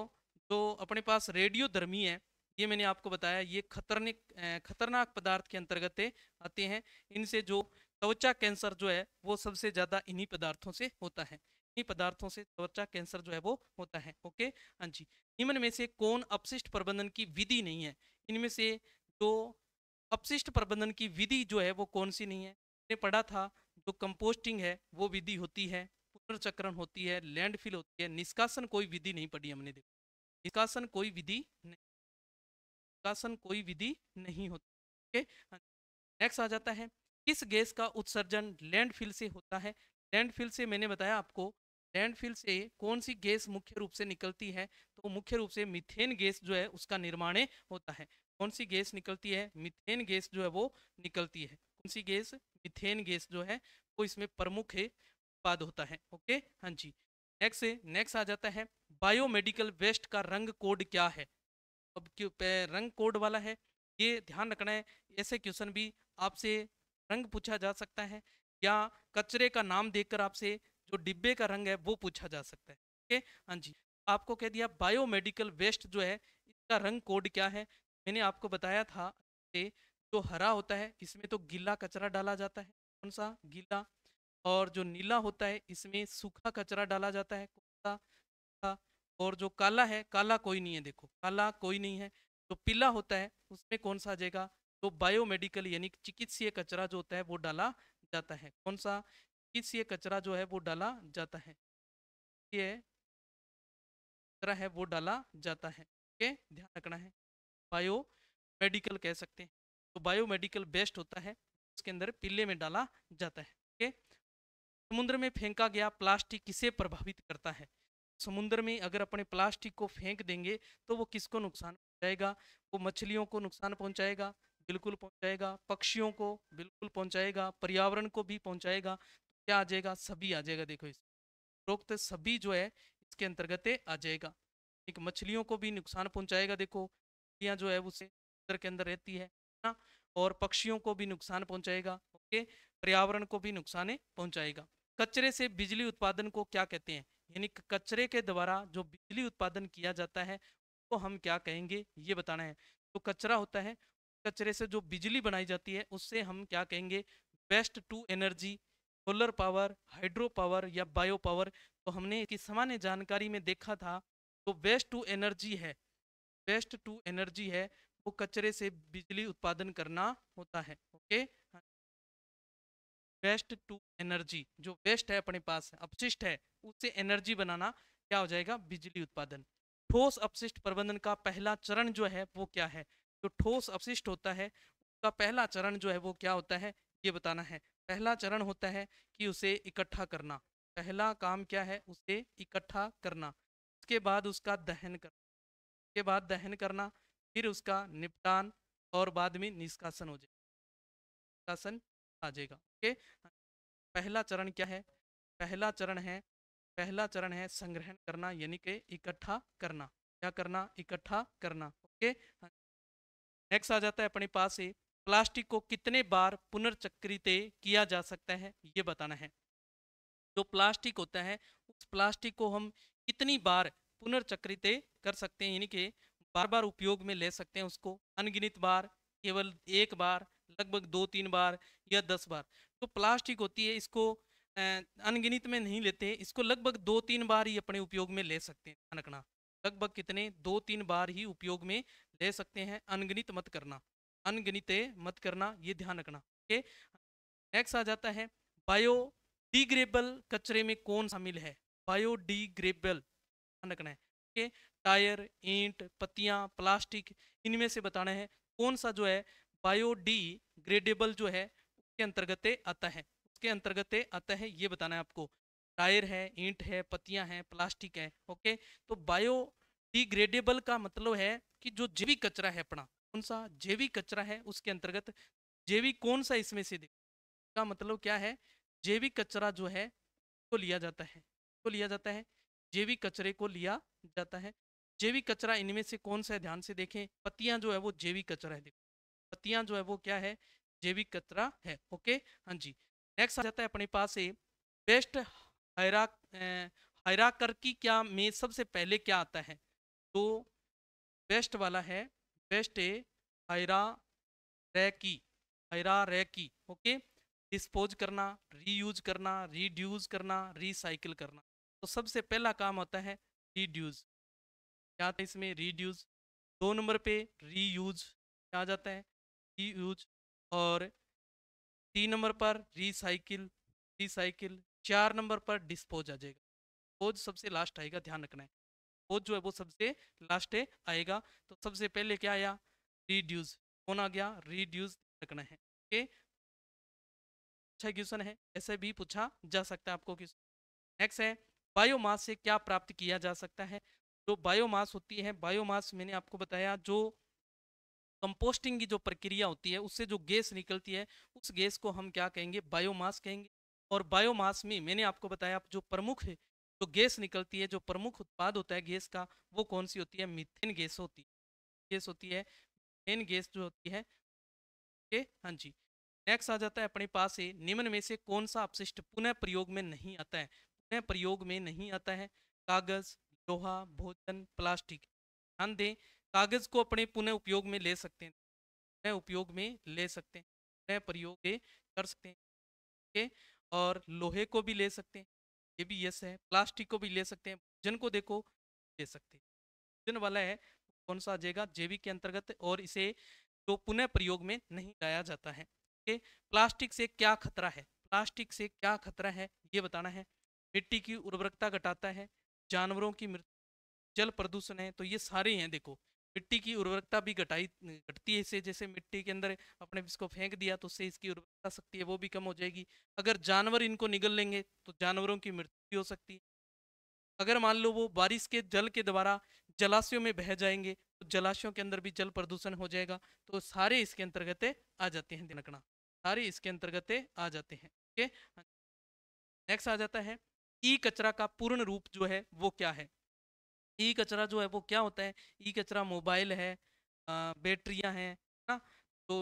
जो अपने पास रेडियोधर्मी है, ये मैंने आपको बताया, ये खतरनाक पदार्थ के अंतर्गत आते हैं। इनसे जो त्वचा कैंसर जो है वो सबसे ज्यादा इन्हीं पदार्थों से होता है। इन्हीं पदार्थों से त्वचा कैंसर जो है वो होता है। ओके, हाँ जी। निम्न में से कौन अपशिष्ट प्रबंधन की विधि नहीं है? इनमें से जो अपशिष्ट प्रबंधन की विधि जो है वो कौन सी नहीं है? मैंने पढ़ा था, जो कंपोस्टिंग है वो विधि होती है, पुनर्चक्रण होती है, लैंडफिल होती है, निष्कासन कोई विधि नहीं पढ़ी हमने। देखो, निष्कासन कोई विधि नहीं, निष्कासन कोई विधि नहीं होती। ओके, नेक्स्ट आ जाता है, किस गैस का उत्सर्जन लैंडफिल से होता है? लैंडफिल से मैंने बताया आपको, लैंडफिल से कौन सी गैस मुख्य रूप से निकलती है? तो मुख्य रूप से मीथेन गैस जो है उसका निर्माण होता है। कौन सी गैस निकलती है? मीथेन गैस जो है वो निकलती है। कौन सी गैस? मीथेन गैस जो है वो इसमें प्रमुख उत्पाद होता है। ओके, हाँ जी। नेक्स्ट आ जाता है, बायोमेडिकल वेस्ट का रंग कोड क्या है? अब क्यों रंग कोड वाला है, ये ध्यान रखना है। ऐसे क्वेश्चन भी आपसे रंग पूछा जा सकता है, या कचरे का नाम देकर आपसे जो डिब्बे का रंग है वो पूछा जा सकता है। ओके, हाँ जी। आपको कह दिया बायोमेडिकल वेस्ट जो है इसका रंग कोड क्या है। मैंने आपको बताया था कि जो हरा होता है इसमें तो गीला कचरा डाला जाता है, कौन सा? गीला। और जो नीला होता है इसमें सूखा कचरा डाला जाता है, कौन सा? सूखा। और जो काला है, काला कोई नहीं है, देखो काला कोई नहीं है। जो पीला होता है उसमें कौन सा आ जाएगा? तो बायोमेडिकल यानी चिकित्सीय कचरा जो होता है वो डाला जाता है। कौन सा? चिकित्सीय कचरा जो है वो डाला जाता है, ये कचरा है वो डाला जाता है। ओके, ध्यान रखना है। बायो मेडिकल कह सकते हैं। तो बायोमेडिकल बेस्ट होता है, उसके अंदर पीले में डाला जाता है। ओके, समुद्र में फेंका गया प्लास्टिक किसे प्रभावित करता है? समुद्र में अगर अपने प्लास्टिक को फेंक देंगे तो वो किसको नुकसान पहुंचाएगा? वो मछलियों को नुकसान पहुंचाएगा, बिल्कुल पहुंचाएगा। पक्षियों को बिल्कुल पहुंचाएगा, पर्यावरण को भी पहुंचाएगा। क्या आ जाएगा? सभी आ जाएगा। देखो, इस उपरोक्त सभी जो है इसके अंतर्गत आ जाएगा। एक मछलियों को भी नुकसान पहुंचाएगा, देखो मछलियाँ जो है उसे समुद्र के अंदर रहती है ना। और पक्षियों को भी नुकसान पहुंचाएगा। ओके, पर्यावरण को भी नुकसान पहुंचाएगा। कचरे से बिजली उत्पादन को क्या कहते हैं? यानी कचरे के द्वारा जो बिजली उत्पादन किया जाता है तो हम क्या कहेंगे, ये बताना है। तो कचरा होता है, कचरे से जो बिजली बनाई जाती है उससे हम क्या कहेंगे? Waste to energy, solar power, hydro power या बायो पावर। तो हमने इसकी सामान्य जानकारी में देखा था, तो वेस्ट टू एनर्जी है, वेस्ट टू एनर्जी है, वो कचरे से बिजली उत्पादन करना होता है। ओके, वेस्ट टू एनर्जी, जो वेस्ट है अपने पास अपशिष्ट है उससे एनर्जी बनाना क्या हो जाएगा? बिजली उत्पादन। ठोस अपशिष्ट प्रबंधन का पहला चरण जो है वो क्या है? जो ठोस अपशिष्ट होता है उसका पहला चरण जो है वो क्या होता है, ये बताना है। पहला चरण होता है कि उसे इकट्ठा करना। पहला काम क्या है? उसे इकट्ठा करना। उसके बाद उसका दहन करना। उसके बाद दहन करना, फिर उसका निपटान और बाद में निष्कासन हो जाएगा, निष्कासन आ जाएगा। ओके, पहला चरण क्या है? पहला चरण है पहला चरण है संग्रहण करना, यानी कि इकट्ठा करना। क्या करना? इकट्ठा करना। ओके, नेक्स्ट आ जाता है अपने पास ये प्लास्टिक को कितने बार पुनर्चक्रित किया जा सकता है, ये बताना है। जो प्लास्टिक होता है उस प्लास्टिक को हम कितनी बार पुनर्चक्रित कर सकते हैं, यानी कि बार बार उपयोग में ले सकते हैं उसको। अनगिनत बार, केवल एक बार, लगभग 2-3 बार या 10 बार। तो प्लास्टिक होती है इसको अनगिनत में नहीं लेते, इसको लगभग 2-3 बार ही अपने उपयोग में ले सकते हैं। ध्यान रखना, लगभग कितने? 2-3 बार ही उपयोग में ले सकते हैं, अनगिनत मत करना, अनगिनत मत करना, ये ध्यान रखना। ओके, नेक्स्ट आ जाता है बायोडिग्रेडेबल कचरे में कौन शामिल है? बायोडिग्रेडेबल ध्यान रखना है। ओके, टायर, ईंट, पत्तियां, प्लास्टिक, इनमें से बताना है कौन सा जो है बायोडिग्रेडेबल जो है उसके अंतर्गत आता है, उसके अंतर्गत आता है, ये बताना है आपको। टायर है, ईंट है, पत्तियां हैं, प्लास्टिक है। ओके, तो बायोडिग्रेडेबल का मतलब है कि जो जैविक कचरा है अपना, कौन सा जैविक कचरा है उसके अंतर्गत। जैविक कौन सा इसमें से? का मतलब क्या है? जैविक कचरा जो है को लिया जाता है, को लिया जाता है, जैविक कचरे को लिया जाता है। जैविक कचरा इनमें से कौन सा है? ध्यान से देखें, पत्तियां जो है वो जैविक कचरा है। देखो, पत्तियां जो है वो क्या है? जैविक कचरा है। ओके, हाँ जी। नेक्स्ट आ जाता है अपने पास है बेस्ट हायरार्की क्या में सबसे पहले क्या आता है? तो बेस्ट वाला है best hierarchy, hierarchy. Okay, dispose करना, रीयूज करना, रिड्यूस करना, रिसाइकिल करना। तो सबसे पहला काम होता है रिड्यूस। क्या आता है इसमें? रिड्यूस। 2 नंबर पे रीयूज क्या आ जाता है? रीयूज। और 3 नंबर पर रिसाइकिल, रिसाइकिल। 4 नंबर पर डिस्पोज आ जाएगा। डिस्पोज सबसे लास्ट आएगा, ध्यान रखना है। डिस्पोज जो है वो सबसे लास्ट आएगा। तो सबसे पहले क्या आया? रिड्यूस। कौन आ गया? रिड्यूस रखना है। ओके, अच्छा क्वेश्चन है, ऐसे भी पूछा जा सकता है आपको क्वेश्चन। नेक्स्ट है बायोमास से क्या प्राप्त किया जा सकता है? जो बायोमास होती है, बायोमास मैंने आपको बताया जो कंपोस्टिंग की जो प्रक्रिया होती है उससे जो गैस निकलती है उस गैस को हम क्या कहेंगे? बायोमास कहेंगे। और बायोमास में मैंने आपको बताया जो प्रमुख है, जो गैस निकलती है, जो प्रमुख उत्पाद होता है गैस का, वो कौन सी होती है? मीथेन गैस होती है, गैस होती है, मीथेन गैस जो होती है। ओके, हाँ जी। नेक्स्ट आ जाता है अपने पास है निम्न में से कौन सा अपशिष्ट पुनः प्रयोग में नहीं आता है? पुनः प्रयोग में नहीं आता है। कागज, लोहा, भोजन, प्लास्टिक। ध्यान दें, कागज को अपने पुनः उपयोग में ले सकते हैं, पुनः उपयोग में ले सकते हैं, पुनः प्रयोग कर सकते हैं। ओके, और लोहे को भी ले सकते हैं, ये भी यस है। प्लास्टिक को भी ले सकते हैं, भोजन को देखो ले सकते हैं। भोजन वाला है कौन सा आ जाएगा? जैविक के अंतर्गत, और इसे जो पुनः प्रयोग में नहीं लाया जाता है। ओके, प्लास्टिक से क्या खतरा है? प्लास्टिक से क्या खतरा है ये बताना है। मिट्टी की उर्वरकता घटाता है, जानवरों की मृत्यु, जल प्रदूषण है। तो ये सारे हैं। देखो, मिट्टी की उर्वरकता भी घटती है इससे, जैसे मिट्टी के अंदर अपने इसको फेंक दिया तो उससे इसकी उर्वरकता शक्ति है वो भी कम हो जाएगी। अगर जानवर इनको निगल लेंगे तो जानवरों की मृत्यु भी हो सकती है। अगर मान लो वो बारिश के जल के द्वारा जलाशयों में बह जाएंगे तो जलाशयों के अंदर भी जल प्रदूषण हो जाएगा। तो सारे इसके अंतर्गत आ जाते हैं, ध्यान रखना, सारे इसके अंतर्गत आ जाते हैं। ओके, नेक्स्ट आ जाता है ई कचरा का पूर्ण रूप जो है वो क्या है? ई कचरा जो है वो क्या होता है? ई कचरा मोबाइल है, बैटरियां हैं, है ना? तो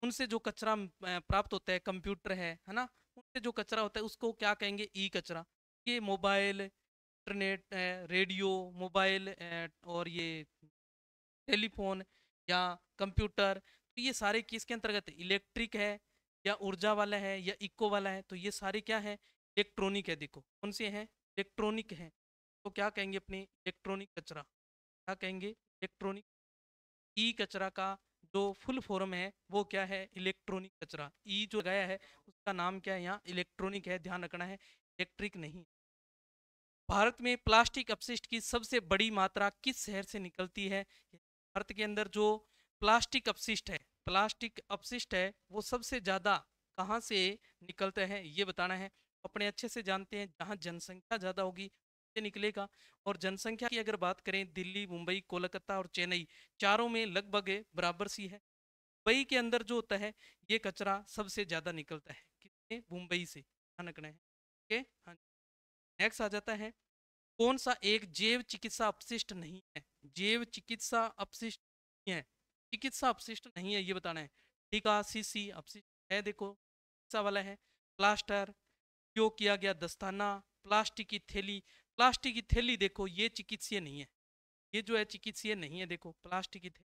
उनसे जो कचरा प्राप्त होता है, कंप्यूटर है ना? उनसे जो कचरा होता है उसको क्या कहेंगे? ई कचरा। ये मोबाइल, इंटरनेट, रेडियो, मोबाइल, और ये टेलीफोन या कंप्यूटर, तो ये सारे किसके अंतर्गत? इलेक्ट्रिक है या ऊर्जा वाला है या इको वाला है? तो ये सारे क्या है? इलेक्ट्रॉनिक है। देखो कौन से हैं? इलेक्ट्रॉनिक है। तो क्या कहेंगे अपने? इलेक्ट्रॉनिक कचरा। क्या कहेंगे? इलेक्ट्रॉनिक। ई कचरा का जो फुल फॉर्म है वो क्या है? इलेक्ट्रॉनिक कचरा। ई जो गया है उसका नाम क्या है? यहाँ इलेक्ट्रॉनिक है, ध्यान रखना है, इलेक्ट्रिक नहीं। भारत में प्लास्टिक अपशिष्ट की सबसे बड़ी मात्रा किस शहर से निकलती है? भारत के अंदर जो प्लास्टिक अपशिष्ट है, प्लास्टिक अपशिष्ट है वो सबसे ज़्यादा कहाँ से निकलते हैं ये बताना है। अपने अच्छे से जानते हैं, जहाँ जनसंख्या ज़्यादा होगी से निकलेगा। और जनसंख्या की अगर बात करें, दिल्ली, मुंबई, कोलकाता और चेन्नई चारों में लगभग बराबर सी है। मुंबई के अंदर जो होता है ये कचरा सबसे ज्यादा निकलता है, कितने, मुंबई से, ध्यान रखना है। ओके, हाँ। नेक्स्ट आ जाता है, कौन सा एक जैव चिकित्सा अपशिष्ट नहीं है? जैव चिकित्सा अपशिष्ट नहीं है, चिकित्सा अपशिष्ट नहीं है, ये बताना है। टीका, सीसी अपशिष्ट है, देखो चिकित्सा वाला है। प्लास्टर, उपयोग किया गया दस्ताना, प्लास्टिक की थैली। प्लास्टिक की थैली देखो ये चिकित्सीय नहीं है, ये जो है चिकित्सीय नहीं है, देखो प्लास्टिक की थैली।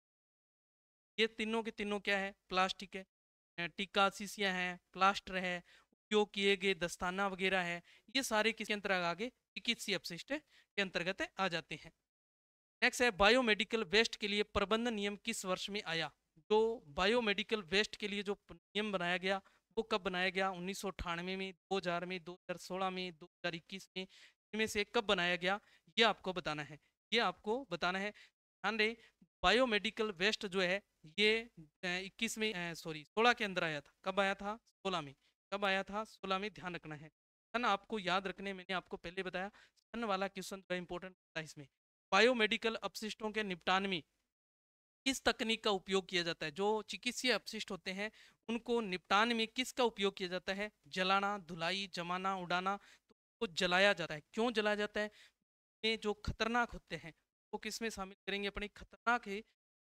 ये तीनों के तीनों क्या है? प्लास्टिक है। टीका, शीशियाँ हैं, प्लास्टर है, उपयोग किए गए दस्ताना वगैरह है, ये सारे किसके अंतर्गत आगे? चिकित्सीय अपशिष्ट के अंतर्गत आ जाते हैं। नेक्स्ट है, बायोमेडिकल वेस्ट के लिए प्रबंधन नियम किस वर्ष में आया? जो बायोमेडिकल वेस्ट के लिए जो नियम बनाया गया वो कब बनाया गया? 1998 में, 2000 में, 2016 में, 2021 में, इनमें से कब बनाया गया? ये आपको बताना है, ये आपको बताना है। ध्यान रहे, बायोमेडिकल वेस्ट जो है ये 21 में, सॉरी 16 के अंदर आया था। कब आया था? 16 में। कब आया था? 16 में, ध्यान रखना है। सन आपको याद रखने, मैंने आपको पहले बताया सन वाला क्वेश्चन जो इंपॉर्टेंट होता है इसमें। बायोमेडिकल अपशिष्टों के निपटान में किस तकनीक का उपयोग किया जाता है? जो चिकित्सीय अपशिष्ट होते हैं उनको निपटान में किसका उपयोग किया जाता है? जलाना, धुलाई, जमाना, उड़ाना। तो उसको जलाया जाता है। क्यों जलाया जाता है? में जो खतरनाक होते हैं वो किस में शामिल करेंगे? अपने खतरनाक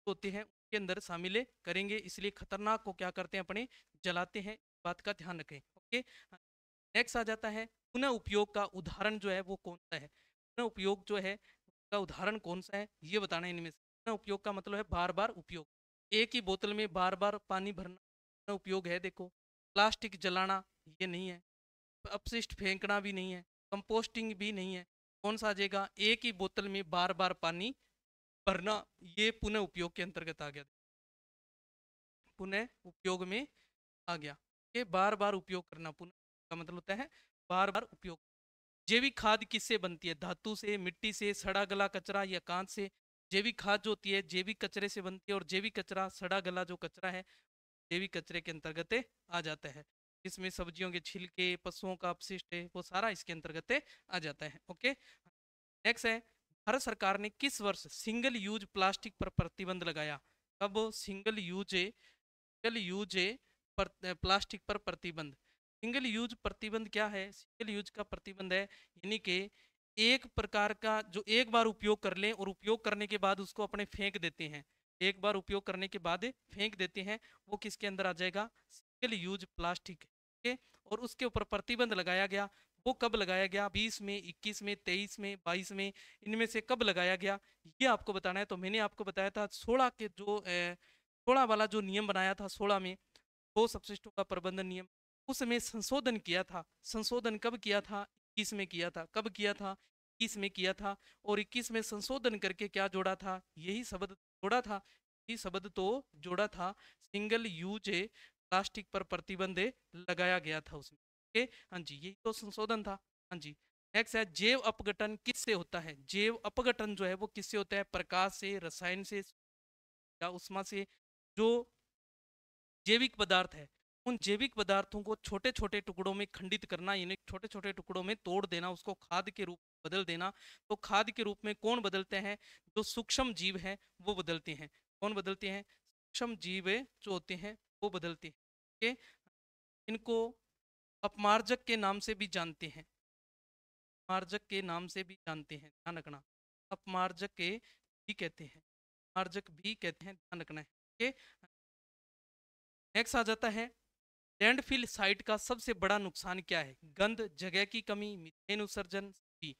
होते हैं उनके अंदर शामिल करेंगे, इसलिए खतरनाक को क्या करते हैं? अपने जलाते हैं। बात का ध्यान रखें। ओके, नेक्स्ट आ जाता है, पुनः उपयोग का उदाहरण जो है वो कौन सा है? पुनः उपयोग जो है उसका उदाहरण कौन सा है, ये बताना है इनमें से। पुनः उपयोग का मतलब है बार बार उपयोग। एक ही बोतल में बार बार पानी भरना पुनः उपयोग है, देखो। प्लास्टिक जलाना ये नहीं है, अपशिष्ट फेंकना भी नहीं है, कंपोस्टिंग भी नहीं है। कौन सा आ जाएगा? एक ही बोतल में बार बार पानी भरना, ये पुनः उपयोग के अंतर्गत आ गया, पुनः उपयोग में आ गया। ये बार बार उपयोग करना, पुनः का मतलब होता है बार बार उपयोग। जैविक खाद किससे बनती है? धातु से, मिट्टी से, सड़ा गला कचरा या कांच से? जैविक खाद जो होती है जैविक कचरे से बनती है, और जैविक कचरा, सड़ा गला जो कचरा है, जैविक कचरे के अंतर्गत आ जाता है। इसमें सब्जियों के छिलके, पशुओं का अपशिष्ट है, वो सारा इसके अंतर्गत आ जाता है। ओके, नेक्स्ट है, भारत सरकार ने किस वर्ष सिंगल यूज प्लास्टिक पर प्रतिबंध लगाया? कब सिंगल यूज प्लास्टिक पर प्रतिबंध? सिंगल यूज प्रतिबंध क्या है? सिंगल यूज का प्रतिबंध है यानी कि एक प्रकार का जो एक बार उपयोग कर लें और उपयोग करने के बाद उसको अपने फेंक देते हैं, एक बार उपयोग करने के बाद फेंक देते हैं, वो किसके अंदर आ जाएगा? Single use plastic. ओके, और उसके ऊपर प्रतिबंध लगाया गया। वो कब लगाया गया? 20 में, 21 में, 23 में, 22 में, इनमें से कब लगाया गया ये आपको बताना है। तो मैंने आपको बताया था 16 के जो 16 वाला जो नियम बनाया था 16 में, वो अपशिष्टों का प्रबंधन नियम, उसमें संशोधन किया था। संशोधन कब किया था? 21 में किया था। कब किया था? 21 में किया था। और 21 में संशोधन करके क्या जोड़ा था? यही शब्द जोड़ा था, यही शब्द तो जोड़ा था, सिंगल यूज प्लास्टिक पर प्रतिबंध लगाया गया था उसमें। ओके, हाँ जी, यही तो संशोधन था। हाँ जी, नेक्स्ट है, जैव अपघटन किससे होता है? जैव अपघटन जो है वो किससे होता है? प्रकाश से, रसायन से या उष्मा से। जो जैविक पदार्थ है उन जैविक पदार्थों को छोटे छोटे टुकड़ों में खंडित करना, यानी छोटे छोटे टुकड़ों में तोड़ देना, उसको खाद के रूप में बदल देना। तो खाद के रूप में कौन बदलते हैं? जो सूक्ष्म जीव है वो बदलते हैं। कौन बदलते हैं? सूक्ष्म जीव जो होते हैं वो बदलते हैं। ओके, इनको अपमार्जक के नाम से भी जानते हैं, अपमार्जक के नाम से भी जानते हैं, ध्यान रखना। अपमार्जक के भी कहते हैं, मार्जक भी कहते हैं, ध्यान रखना है। ओके, नेक्स्ट आ जाता है, लैंडफिल साइट का सबसे बड़ा नुकसान क्या है? गंध, जगह की कमी, मीथेन उत्सर्जन, सभी।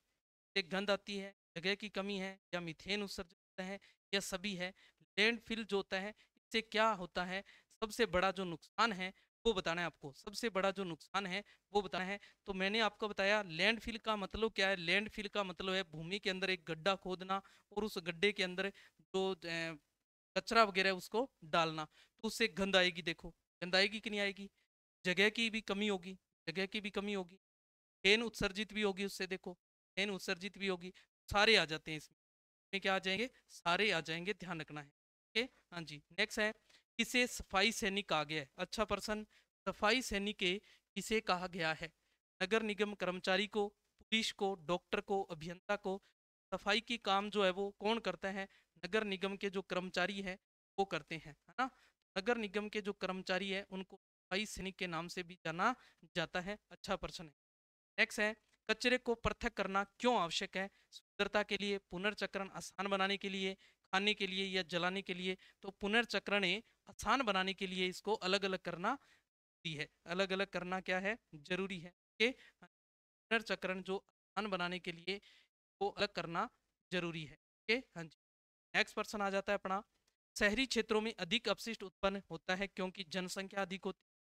एक गंध आती है, जगह की कमी है, या मीथेन उत्सर्जन होता है, या सभी है। लैंडफिल जो होता है इससे क्या होता है? सबसे बड़ा जो नुकसान है वो बताना है आपको, सबसे बड़ा जो नुकसान है वो बताना है। तो मैंने आपको बताया लैंडफिल का मतलब क्या है। लैंडफिल का मतलब है भूमि के अंदर एक गड्ढा खोदना और उस गड्ढे के अंदर जो कचरा वगैरह है उसको डालना, तो उससे गंध आएगी। देखो, गंध आएगी कि नहीं आएगी? जगह की भी कमी होगी, जगह की भी कमी होगी, फेन उत्सर्जित भी होगी उससे, देखो फेन उत्सर्जित भी होगी, सारे आ जाते हैं इसमें। इसमें क्या आ जाएंगे? सारे आ जाएंगे, ध्यान रखना है। ओके, हाँ जी, नेक्स्ट है, किसे सफाई सैनिक कहा गया है? अच्छा प्रश्न, सफाई सैनिक किसे कहा गया है? नगर निगम कर्मचारी को, पुलिस को, डॉक्टर को, अभियंता को। सफाई की काम जो है वो कौन करता है? नगर निगम के जो कर्मचारी है वो करते हैं, है ना। नगर निगम के जो कर्मचारी है उनको सफाई सैनिक के नाम से भी जाना जाता है। अच्छा प्रश्न है। नेक्स्ट है, कचरे को पृथक करना क्यों आवश्यक है? सुंदरता के लिए, पुनर्चक्रण आसान बनाने के लिए, खाने के लिए या जलाने के लिए? तो पुनर्चक्रण आसान बनाने के लिए इसको अलग अलग करना जरूरी है। अलग अलग करना क्या है? जरूरी है। ओके, पुनर्चक्रण जो आसान बनाने के लिए वो अलग करना जरूरी है। ओके, हाँ जी। नेक्स्ट पर्सन आ जाता है अपना, शहरी क्षेत्रों में अधिक अपशिष्ट उत्पन्न होता है क्योंकि जनसंख्या अधिक होती है,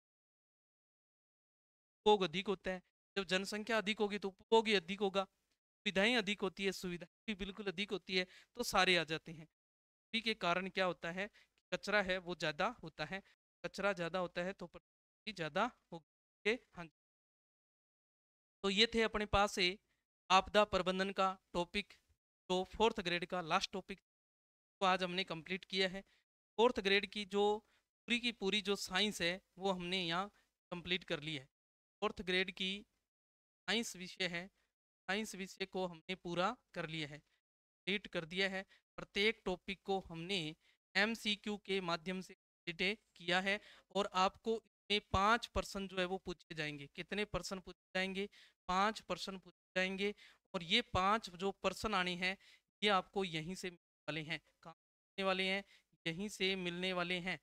उपभोग अधिक होता है। जब जनसंख्या अधिक होगी तो उपभोग ही अधिक होगा, सुविधाएं अधिक होती है, सुविधाएं भी बिल्कुल अधिक होती है, तो सारे आ जाते हैं। इसी के कारण क्या होता है कि कचरा है वो ज्यादा होता है। कचरा ज्यादा होता है तो प्रदूषण भी ज्यादा होगा। ओके, हाँ जी। तो ये थे अपने पास से आपदा प्रबंधन का टॉपिक, जो फोर्थ ग्रेड का लास्ट टॉपिक को आज हमने कंप्लीट किया है। फोर्थ ग्रेड की पूरी जो साइंस है वो हमने यहाँ कंप्लीट कर ली है। फोर्थ ग्रेड की साइंस विषय है, साइंस विषय को हमने पूरा कर लिया है, कंप्लीट कर दिया है। प्रत्येक टॉपिक को हमने एमसीक्यू के माध्यम से कंप्लीट किया है। और आपको इसमें 5% जो है वो पूछे जाएंगे। कितने पर्सन पूछे जाएंगे? 5% पूछे जाएंगे। और ये 5 जो पर्सन आने हैं ये आपको यहीं से मिलने वाले हैं। कहाँ मिलने वाले हैं? यहीं से मिलने वाले हैं,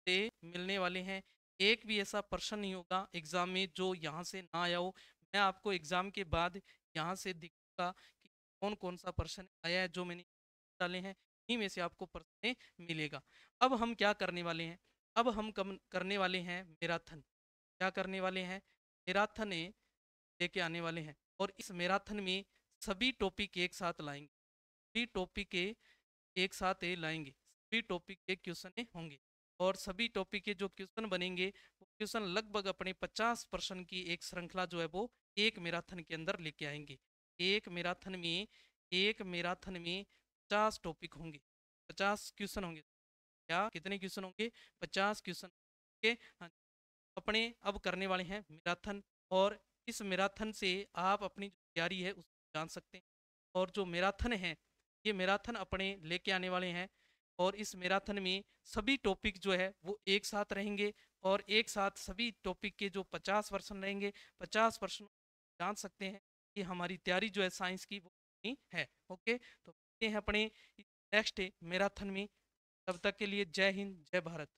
से मिलने वाले हैं। एक भी ऐसा प्रश्न नहीं होगा एग्जाम में जो यहाँ से ना आया हो। मैं आपको एग्जाम के बाद यहाँ से दिखूंगा कि कौन कौन सा प्रश्न आया है जो मैंने डाले हैं, इन्हीं में से आपको प्रश्न मिलेगा। अब हम क्या करने वाले हैं? अब हम करने वाले हैं मैराथन। क्या करने वाले हैं? मैराथन लेके आने वाले हैं। और इस मैराथन में सभी टॉपिक एक साथ लाएंगे, सभी टॉपिक एक साथ लाएंगे, सभी टॉपिक के क्वेश्चन होंगे। और सभी टॉपिक के जो क्वेश्चन बनेंगे वो क्वेश्चन लगभग अपने 50% की एक श्रृंखला जो है वो एक मैराथन के अंदर लेके आएंगे। एक मैराथन में, एक मैराथन में 50 टॉपिक होंगे, 50 क्वेश्चन होंगे। क्या कितने क्वेश्चन होंगे? 50 क्वेश्चन। ओके, हाँ। अपने अब करने वाले हैं मैराथन। और इस मैराथन से आप अपनी जो तैयारी है उसको जान सकते हैं। और जो मैराथन है ये मैराथन अपने लेके आने वाले हैं। और इस मैराथन में सभी टॉपिक जो है वो एक साथ रहेंगे। और एक साथ सभी टॉपिक के जो 50% रहेंगे, 50% जान सकते हैं कि हमारी तैयारी जो है साइंस की वो कितनी है। ओके, तो मिलते हैं अपने नेक्स्ट मैराथन में। तब तक के लिए जय हिंद, जय भारत।